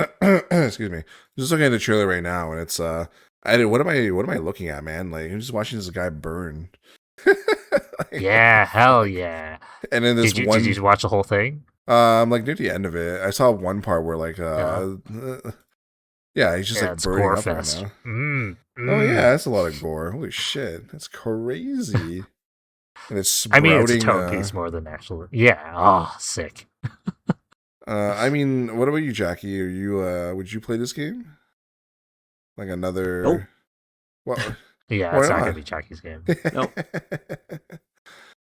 excuse me, just looking at the trailer right now, and it's what am I looking at, man? Like I'm just watching this guy burn. Yeah, hell yeah. And then this Did you watch the whole thing? I'm like near the end of it. I saw one part where like yeah, he's just like it's burning gore up fest. right now. Oh yeah, that's a lot of gore. Holy shit, that's crazy. And it's sprouting. I mean, it's a tone piece more than actual. Yeah. Oh, sick. I mean, what about you, Jackie? Are you would you play this game? Like another? Nope. What? Yeah, it's not gonna be Jackie's game. Nope.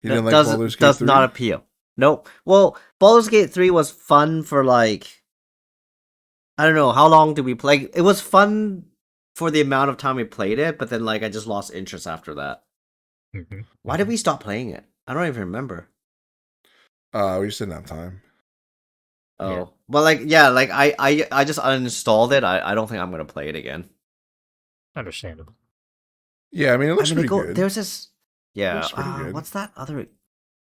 You didn't like Baldur's Gate 3? Does not appeal. Nope. Well, Baldur's Gate 3 was fun for like, I don't know, how long did we play? It was fun for the amount of time we played it, but then like I just lost interest after that. Mm-hmm. Why did we stop playing it? I don't even remember. We just didn't have time. Oh, Yeah. but like, yeah, like I just uninstalled it. I don't think I'm gonna play it again. Understandable. Yeah, I mean, it looks pretty good. There's this, yeah. Looks pretty good. What's that other?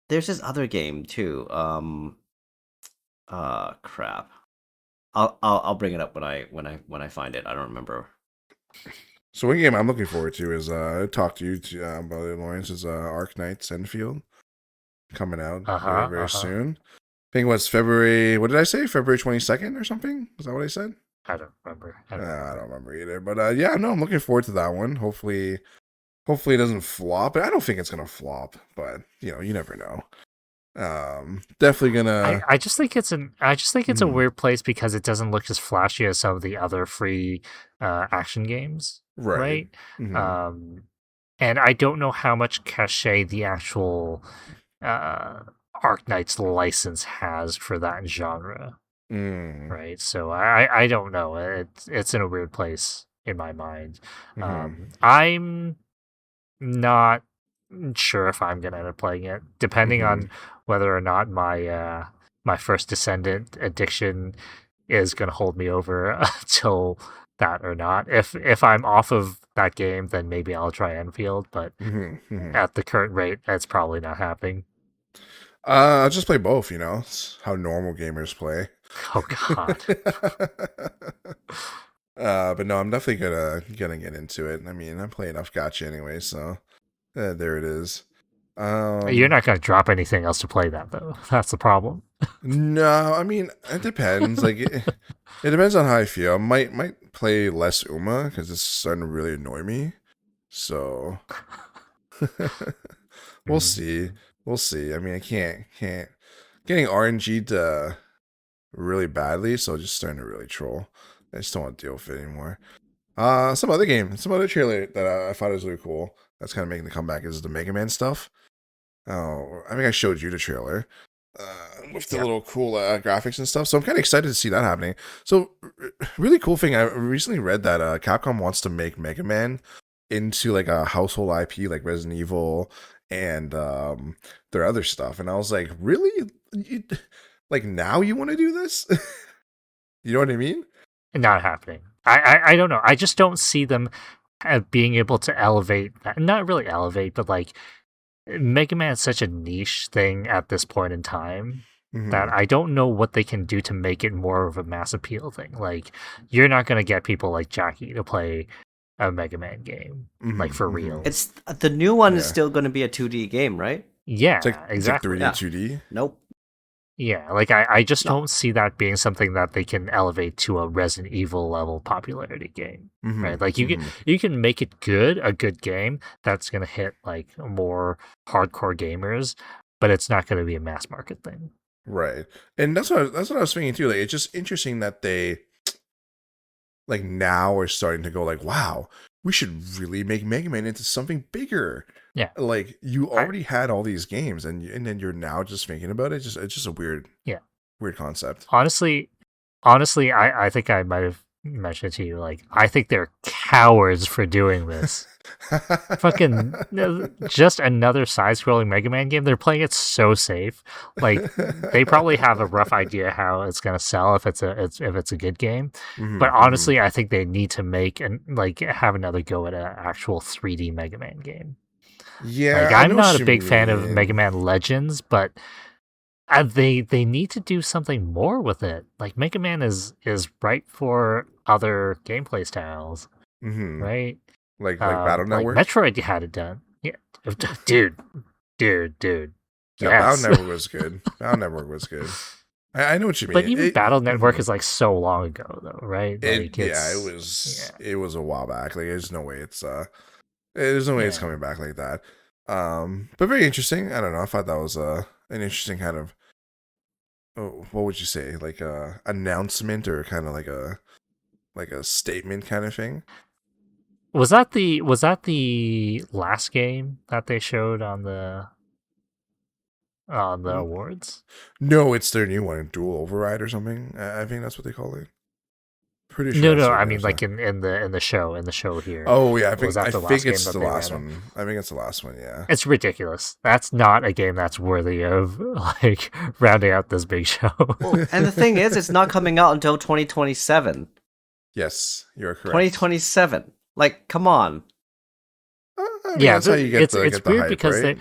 There's this other game too. Crap. I'll bring it up when I find it. I don't remember. So one game I'm looking forward to is I talked to you about it, Lawrence, is Arknights Enfield coming out very soon. I think what's February? What did I say? February 22nd or something? Is that what I said? I don't remember. I don't remember either. But yeah, no, I'm looking forward to that one. Hopefully it doesn't flop. But I don't think it's gonna flop. But you never know. Definitely gonna. I just think it's a weird place because it doesn't look as flashy as some of the other free action games, right? Mm-hmm. And I don't know how much cachet the actual Arknights license has for that genre, right? So I don't know. It's in a weird place in my mind. I'm not sure if I'm gonna end up playing it, depending on whether or not my my First Descendant addiction is gonna hold me over until that or not. If I'm off of that game, then maybe I'll try Enfield, but at the current rate, that's probably not happening. I'll just play both, It's how normal gamers play. Oh god. But no, I'm definitely gonna get into it. I mean, I play enough gacha anyway, so there it is. You're not gonna drop anything else to play that though. That's the problem. No, I mean it depends. Like it depends on how I feel. I might play less Uma because it's starting to really annoy me. So we'll see. We'll see. I mean, I can't getting RNG'd really badly, so just starting to really troll. I just don't want to deal with it anymore. Some other trailer that I thought was really cool. That's kind of making the comeback is the Mega Man stuff. Oh, I think I showed you the trailer with the little cool graphics and stuff. So I'm kind of excited to see that happening. So really cool thing. I recently read that Capcom wants to make Mega Man into like a household IP, like Resident Evil and their other stuff. And I was like, really? Like now you want to do this? You know what I mean? Not happening. I don't know. I just don't see them being able to elevate that. Not really elevate, but like Mega Man is such a niche thing at this point in time that I don't know what they can do to make it more of a mass appeal thing. Like you're not going to get people like Jackie to play a Mega Man game, like for real. It's the new one is Yeah. still going to be a 2D game, right? Yeah, It's like exactly. 3D, Yeah. 2D. Nope. Yeah, like I just No. don't see that being something that they can elevate to a Resident Evil level popularity game. Right? Like you can make it good, a good game that's gonna hit like more hardcore gamers, but it's not gonna be a mass market thing. Right. And that's what I was thinking too. Like, it's just interesting that they like now are starting to go like, wow, we should really make Mega Man into something bigger. Yeah. Like you already had all these games and then you're now just thinking about it. It's just a weird concept. Honestly, I think I might have mentioned to you, like, I think they're cowards for doing this. Fucking just another side-scrolling Mega Man game. They're playing it so safe. Like they probably have a rough idea how it's gonna sell if it's a good game. But honestly, I think they need to make and like have another go at an actual 3D Mega Man game. Yeah, Like I'm not a big fan of Mega Man Legends, but they need to do something more with it. Like Mega Man is right for other gameplay styles, right? Like Battle Network. Like Metroid had it done. Yeah, dude. Yeah, Yes. Battle Network was good. Battle Network was good. I know what you mean. But even Battle Network is like so long ago, though, right? Like it was a while back. Like there's no way there's no way it's coming back like that. But very interesting. I don't know. I thought that was an interesting kind of what would you say, like a announcement or kind of like a statement kind of thing. Was that the last game that they showed on the awards? No, it's their new one, Dual Override or something. I think that's what they call it. Pretty sure. No, that's I what mean it is, like in the show here. Oh yeah, I think Was that the last game it's that the they last ran? one. I think it's the last one. Yeah. It's ridiculous. That's not a game that's worthy of like rounding out this big show. Well, and the thing is, it's not coming out until 2027. Yes, you're correct. 2027. Like, come on. I mean, Yeah, that's how you get it's get the weird hype, because right?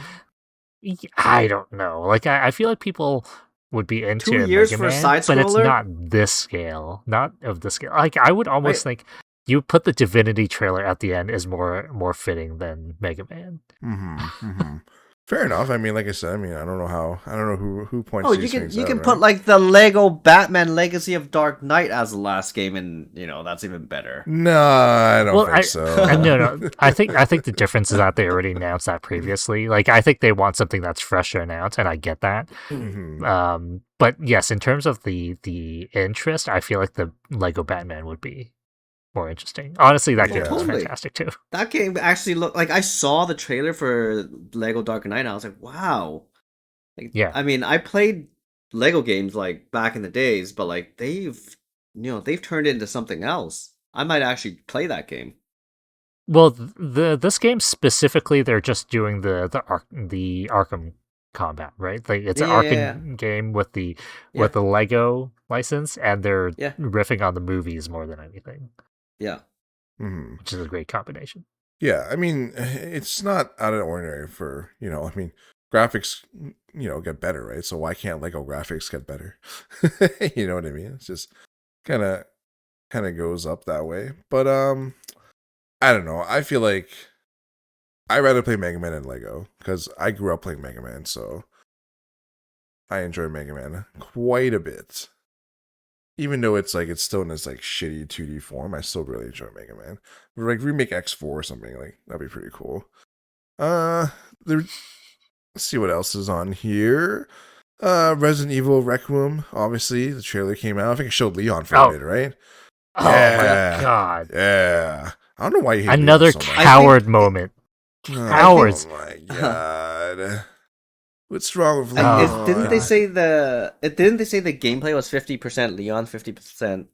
I don't know. Like I feel like people would be into 2 years Mega for a Man, side but it's scroller? not this scale, not of this scale. Like I would almost think you put the Divinity trailer at the end is more fitting than Mega Man. Fair enough. I mean, like I said, I don't know who points. Oh, these things you out, can right? put like the Lego Batman Legacy of Dark Knight as the last game, and that's even better. No, I don't think so. No. I think the difference is that they already announced that previously. Like I think they want something that's fresh to announce, and I get that. But yes, in terms of the interest, I feel like the Lego Batman would be more interesting. Honestly, that game was totally. fantastic too. That game actually looked like I saw the trailer for Lego Dark Knight, and I was like, wow. Like, Yeah. I mean, I played Lego games like back in the days, but like they've turned it into something else. I might actually play that game. Well, this game specifically, they're just doing the Arkham combat, right? Like it's an Arkham game with the Lego license, and they're riffing on the movies more than anything. Yeah. Which is a great combination. Yeah, I mean, it's not out of the ordinary for graphics, get better, right? So why can't Lego graphics get better? You know what I mean? It's just kind of goes up that way. But I don't know. I feel like I'd rather play Mega Man than Lego because I grew up playing Mega Man, so I enjoy Mega Man quite a bit. Even though it's still in this like shitty 2D form, I still really enjoy Mega Man. Like remake X4 or something, like that'd be pretty cool. Let's see what else is on here. Resident Evil Requiem, obviously the trailer came out. I think it showed Leon for a bit, right? Oh my god! Yeah, I don't know why you hate another Leon so much. coward moment. Cowards! Oh my god. What's wrong with Leon? Didn't they say the gameplay was 50% Leon, 50%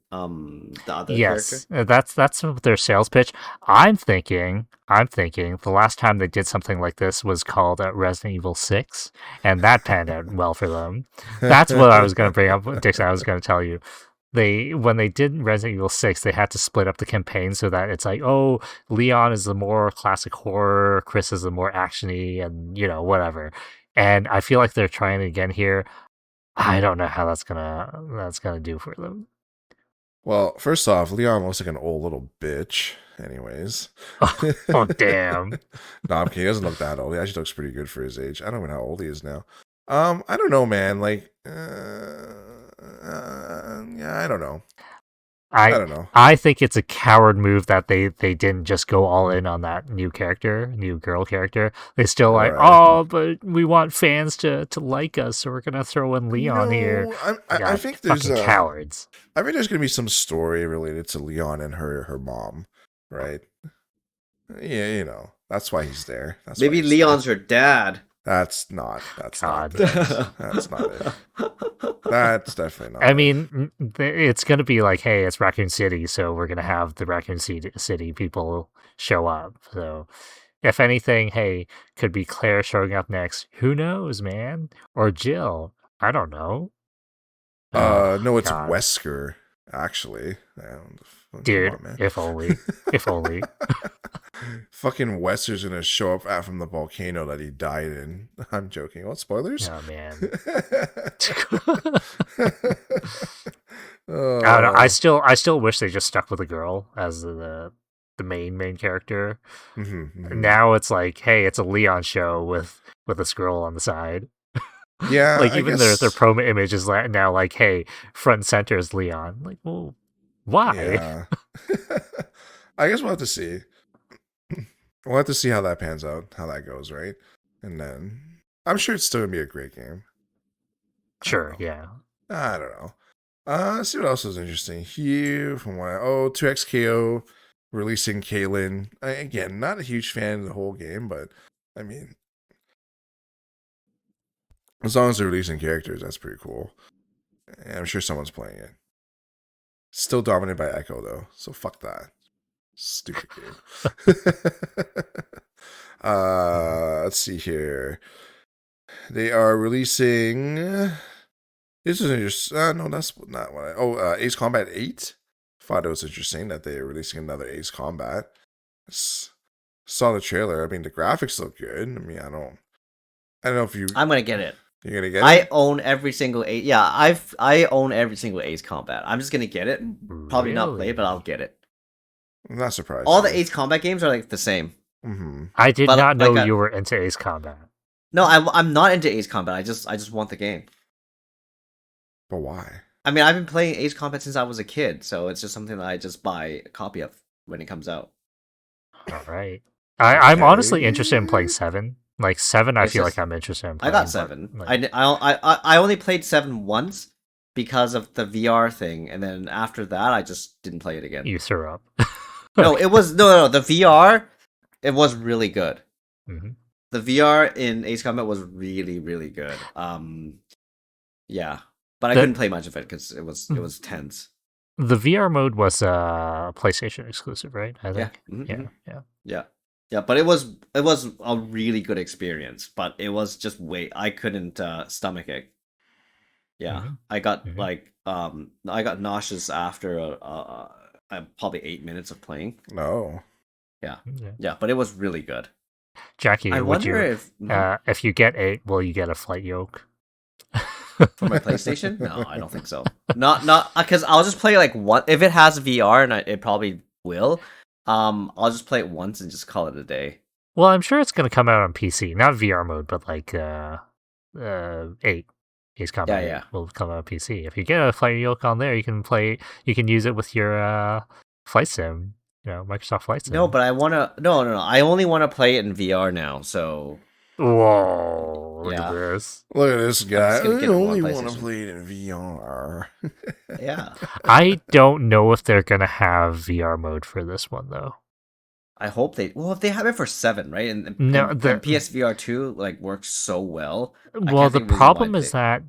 the other yes, character? That's their sales pitch. I'm thinking the last time they did something like this was called Resident Evil 6, and that panned out well for them. That's what I was going to bring up, Dixon. I was going to tell you. When they did Resident Evil 6, they had to split up the campaign so that it's like, oh, Leon is the more classic horror, Chris is the more actiony, and whatever. And I feel like they're trying it again here. I don't know how that's gonna do for them. Well, first off, Leon looks like an old little bitch. Anyways. Oh, damn. No, I'm kidding. He doesn't look that old. He actually looks pretty good for his age. I don't even know how old he is now. I don't know, man. Like, yeah, I don't know. I don't know. I think it's a coward move that they didn't just go all in on that new girl character. They still like, Right. oh, but we want fans to like us, so we're gonna throw in Leon here. I think there's fucking cowards. I think there's gonna be some story related to Leon and her mom, right? Yeah, you know that's why he's there. That's Maybe why he's Leon's there. her dad. That's not. That's not. God. That's not it. That's definitely not. I it. mean, it's gonna be like, hey, it's Raccoon City, so we're gonna have the Raccoon City people show up. So, if anything, hey, could be Claire showing up next. Who knows, man? Or Jill. I don't know. No, it's God. Wesker. Actually, Dude, come on, man. if only. If only. Fucking Wesker's gonna show up out from the volcano that he died in. I'm joking. What spoilers? Oh man. Oh. I don't know. I still wish they just stuck with the girl as the main character. Now it's like, hey, it's a Leon show with this girl on the side. Yeah, like I even guess... their promo image is now like, hey, front and center is Leon. Like, well, why? Yeah. I guess we'll have to see. We'll have to see how that pans out, how that goes, right? And then I'm sure it's still gonna be a great game. Sure, yeah. I don't know. Let's see what else is interesting here. From what 2XKO releasing Kaylin. Again, not a huge fan of the whole game, but I mean, as long as they're releasing characters, that's pretty cool. And I'm sure someone's playing it. Still dominated by Echo though, so fuck that. Stupid game. Let's see here. They are releasing. This is interesting. No, that's not what I. Ace Combat 8. Thought it was interesting that they are releasing another Ace Combat. Saw the trailer. I mean, the graphics look good. I mean, I don't know if you. I'm gonna get it. You're gonna get it. I own every single Ace. Yeah, I own every single Ace Combat. I'm just gonna get it. Probably not play it, but I'll get it. I'm not surprised. All the Ace Combat games are like the same. Mm-hmm. I did not know you were into Ace Combat. No, I'm not into Ace Combat. I just want the game. But why? I mean, I've been playing Ace Combat since I was a kid, so it's just something that I just buy a copy of when it comes out. All right. I'm honestly interested in playing 7. Like 7, I feel like I'm interested in playing. I got 7. I only played 7 once because of the VR thing, and then after that, I just didn't play it again. You threw up. No, it was no. The VR, it was really good. Mm-hmm. The VR in Ace Combat was really, really good. Yeah, but I couldn't play much of it because it was tense. The VR mode was PlayStation exclusive, right? I think. Yeah. Mm-hmm. Yeah. But it was a really good experience. But it was just I couldn't stomach it. Yeah, Mm-hmm. I got I got nauseous after probably 8 minutes of playing. No. Yeah, but it was really good. Jackie, I wonder if you get 8, will you get a flight yoke? For my PlayStation? No, I don't think so. Not because I'll just play like one. If it has VR, and it probably will, I'll just play it once and just call it a day. Well, I'm sure it's gonna come out on PC, not VR mode, but like 8. Ace Combat will come out on PC. If you get a flight yoke on there, you can use it with your flight sim, Microsoft Flight Sim. No, but I wanna no. I only want to play it in VR now. So. Whoa! Look at this. Look at this guy. I only want to play it in VR. Yeah. I don't know if they're gonna have VR mode for this one though. I hope they. Well, if they have it for 7, right? And the PSVR 2 like works so well. Well, the problem is that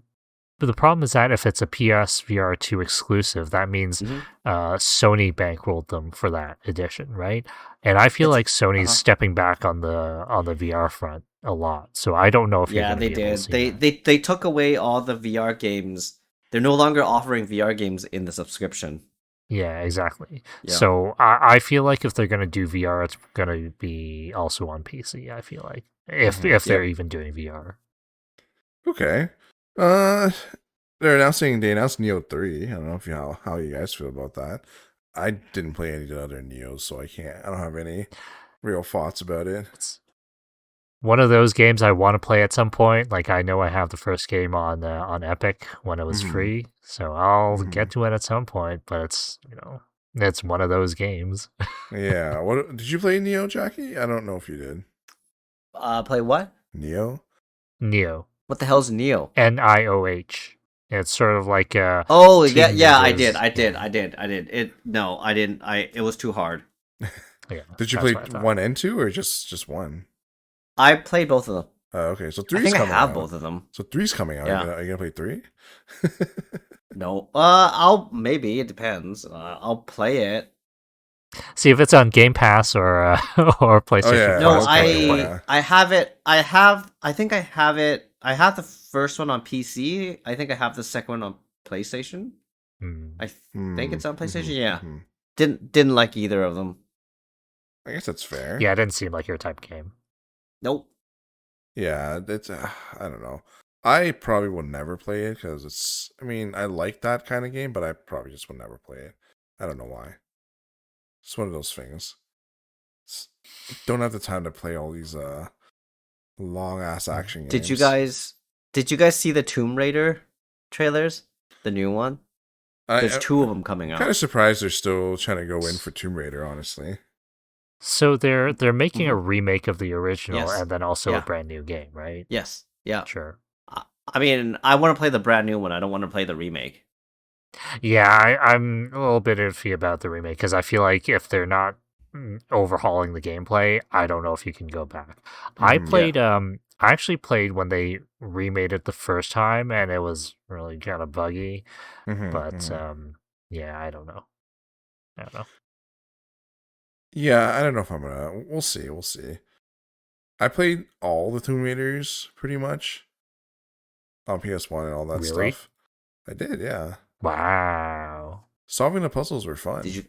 if it's a PSVR 2 exclusive, that means Sony bankrolled them for that edition, right? And I feel like Sony's stepping back on the VR front a lot. So I don't know if you're they be did. Able to see they took away all the VR games. They're no longer offering VR games in the subscription. Yeah, exactly. Yeah. So I feel like if they're going to do VR, it's going to be also on PC, I feel like. If they're even doing VR. Okay. They announced Neo 3. I don't know if how you guys feel about that. I didn't play any of the other Neos, so I don't have any real thoughts about it. It's one of those games I want to play at some point. Like I know I have the first game on Epic when it was Mhm. free, so I'll Mhm. get to it at some point. But it's it's one of those games. Yeah. What did you play Neo, Jackie? I don't know if you did. Play what? Neo? Neo, What the hell's Neo? NIOH. It's sort of like Oh Team yeah, yeah. I Ninja's- did. It no, I didn't. It was too hard. Yeah, Did you that's play what I thought. 1 and 2 or just one? I played both of them. Okay, so I three's think I coming have out. both of them. So three's coming out. Yeah. Are you gonna play 3? No, maybe it depends. I'll play it. See if it's on Game Pass or or PlayStation. yeah. No, Plus, okay, probably. yeah. I have it. I think I have it. I have the first one on PC. I think I have the second one on PlayStation. Hmm. I think it's on PlayStation. Yeah. Mhm. Didn't like either of them. I guess that's fair. Yeah, it didn't seem like your type game. Nope. Yeah, it's I don't know. I probably will never play it because it's. I mean, I like that kind of game, but I probably just will never play it. I don't know why. It's one of those things. Don't have the time to play all these long ass action games. Did you guys see the Tomb Raider trailers? The new one? There's two of them coming Kind out. of surprised they're still trying to go in for Tomb Raider. Honestly, So they're making a remake of the original Yes. and then also Yeah. a brand new game, right? Yes. Yeah. Sure. I mean, I want to play the brand new one. I don't want to play the remake. Yeah, I'm a little bit iffy about the remake because I feel like if they're not overhauling the gameplay, I don't know if you can go back. I Mhm. played I actually played when they remade it the first time and it was really kind of buggy, Mhm, but mhm. yeah, I don't know. Yeah, I don't know if I'm gonna. We'll see. We'll see. I played all the Tomb Raiders pretty much on PS1 and all that Really? stuff. I did, yeah. Wow. Solving the puzzles were fun. Did you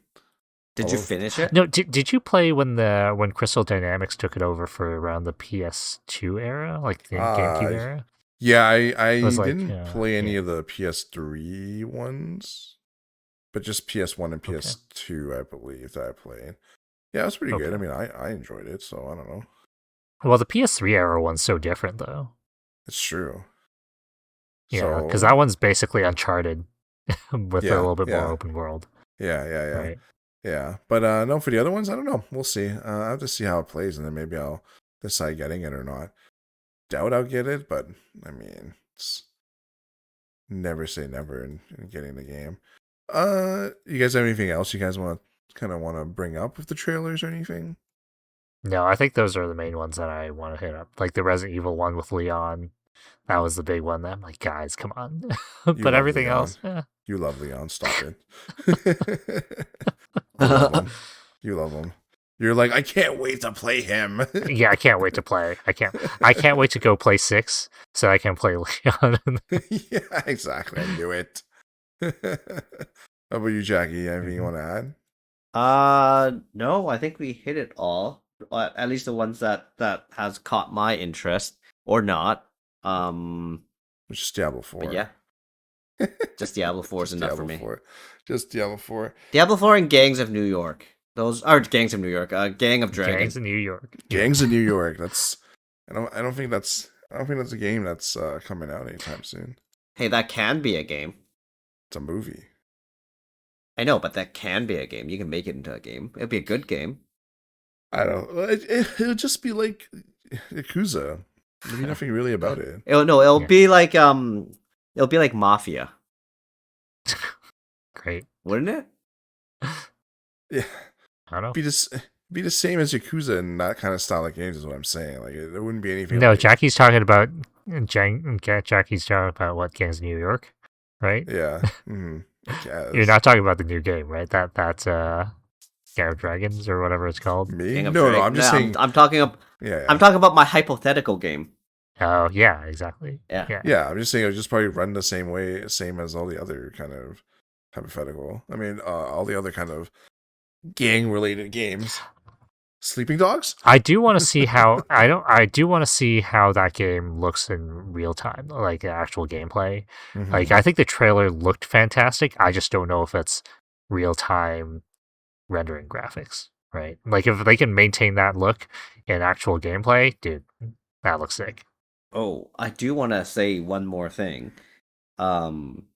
All of- finish it? No, did you play when Crystal Dynamics took it over for around the PS2 era, like the GameCube era? Yeah, I was like, didn't play any yeah. of the PS3 ones, but just PS1 and Okay. PS2, I believe that I played. Yeah, it was pretty good. I Okay. mean, I enjoyed it, so I don't know. Well, the PS3 era one's so different though. It's true. Yeah, because So- that one's basically Uncharted with Yeah, a little bit yeah. more open world, Yeah. right? Yeah, but no, for the other ones, I don't know. We'll see. I have to see how it plays, and then maybe I'll decide getting it or not. Doubt I'll get it, but I mean, it's never say never in getting the game. You guys have anything else you guys want to bring up with the trailers or anything? No, I think those are the main ones that I want to hit up. Like the Resident Evil one with Leon. That was the big one that I'm like, guys, come on. You But love everything Leon. else, You love Leon. Stop it. You love him. You love him. You're like, I can't wait to play him. yeah, I can't wait to play. I can't wait to go play 6 so I can play Leon. Yeah, exactly. I knew it. How about you, Jackie? Anything you want to add? No, I think we hit it all. At least the ones that has caught my interest or not. It's just Diablo 4. But yeah, just Diablo 4 is Just enough Diablo for me. 4. Just Diablo 4. Diablo 4 and Gangs of New York. Those are Gangs of New York. Gang of Dragons. Gangs in New York. Gangs of New York. That's I don't think that's a game that's coming out anytime soon. Hey, that can be a game. It's a movie. I know, but that can be a game. You can make it into a game. It'd be a good game. I don't. It'll just be like Yakuza. There'll be nothing really about it. It'll Yeah. be like it'll be like Mafia, Great. wouldn't it? Yeah, I don't know. be the same as Yakuza and that kind of style of games is what I'm saying. Like it wouldn't be anything. No, like, Jackie's talking about Jackie's talking about what Gangs of New York, right? Yeah. Mm-hmm. You're not talking about the new game, right? That's Gang of Dragons or whatever it's called. me. Gang of No, Dragons. I'm just saying. I'm talking up. Yeah. I'm talking about my hypothetical game. Oh yeah, exactly. Yeah. Yeah, I'm just saying it'll just probably run the same as all the other kind of hypothetical. I mean, all the other kind of gang related games. Sleeping Dogs? I do want to see how I do want to see how that game looks in real time, like actual gameplay. Like Mhm. I think the trailer looked fantastic. I just don't know if it's real time rendering graphics, right? Like if they can maintain that look in actual gameplay, dude, that looks sick. Oh, I do want to say one more thing.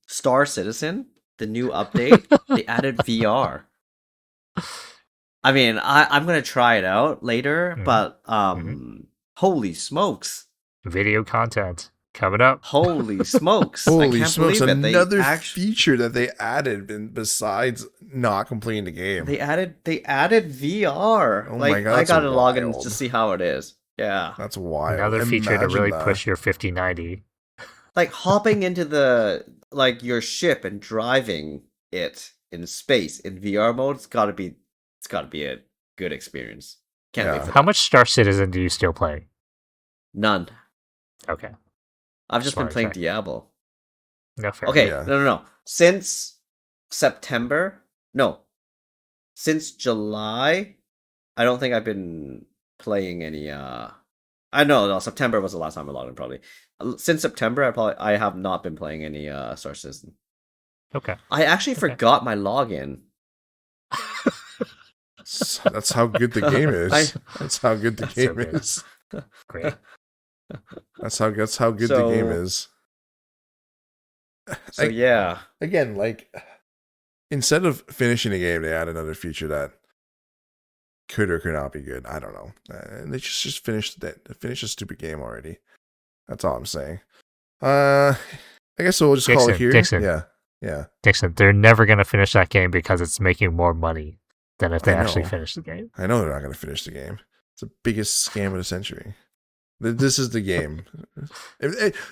Star Citizen, the new update, they added VR. I mean, I'm gonna try it out later, Mhm, but mhm. holy smokes, Video content coming up. holy smokes! I Holy can't smokes, believe it. another feature that they added besides not completing the game. They added VR. Oh my Like god, I that's gotta log in to wild. see how it is. Yeah, That's wild. Another feature to Imagine really that. push your 5090. like hopping into the like your ship and driving it in space in VR mode. It's gotta be a good experience. Can't wait Yeah. for How that. much Star Citizen do you still play? None. Okay, I've just been wanna playing check. Diablo. No, fair Okay, enough. Yeah. no. Since September, no, since July, I don't think I've been playing any. I know, no, September was the last time I logged in. Probably since September, I have not been playing any Star Citizen. Okay. I actually Okay. forgot my login. That's how good the game is. That's how good the That's so game good. is. Great. That's how good the game So, is. so yeah. Again, like instead of finishing a game, they add another feature that could or could not be good. I don't know. And they just finished a stupid game already. That's all I'm saying. I guess we'll just call it here. Dixon. Yeah. Dixon, they're never going to finish that game because it's making more money than if they I actually know. finish the game. I know they're not going to finish the game. It's the biggest scam of the century. This is the game.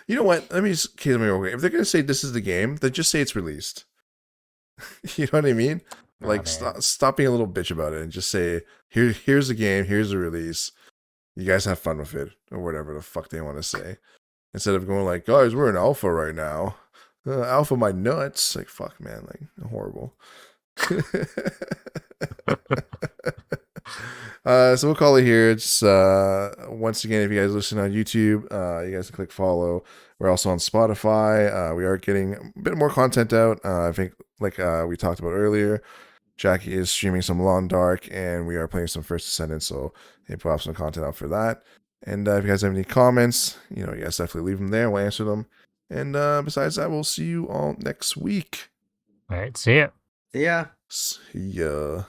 You know what? Let me just real quick. If they're going to say this is the game, then just say it's released. You know what I mean? Oh, Like, man. stop being a little bitch about it and just say, here's the game, here's the release. You guys have fun with it, or whatever the fuck they want to say. Instead of going like, guys, we're in alpha right now. Alpha my nuts. Like, fuck, man. Like, horrible. So we'll call it here. It's once again, if you guys listen on YouTube, you guys can click follow. We're also on Spotify. We are getting a bit more content out. I think, like we talked about earlier, Jackie is streaming some Lawn Dark, and we are playing some First Descendants. So he put up some content out for that. And if you guys have any comments, you guys definitely leave them there. We'll answer them. And besides that, we'll see you all next week. All right. See ya. Yeah. See ya.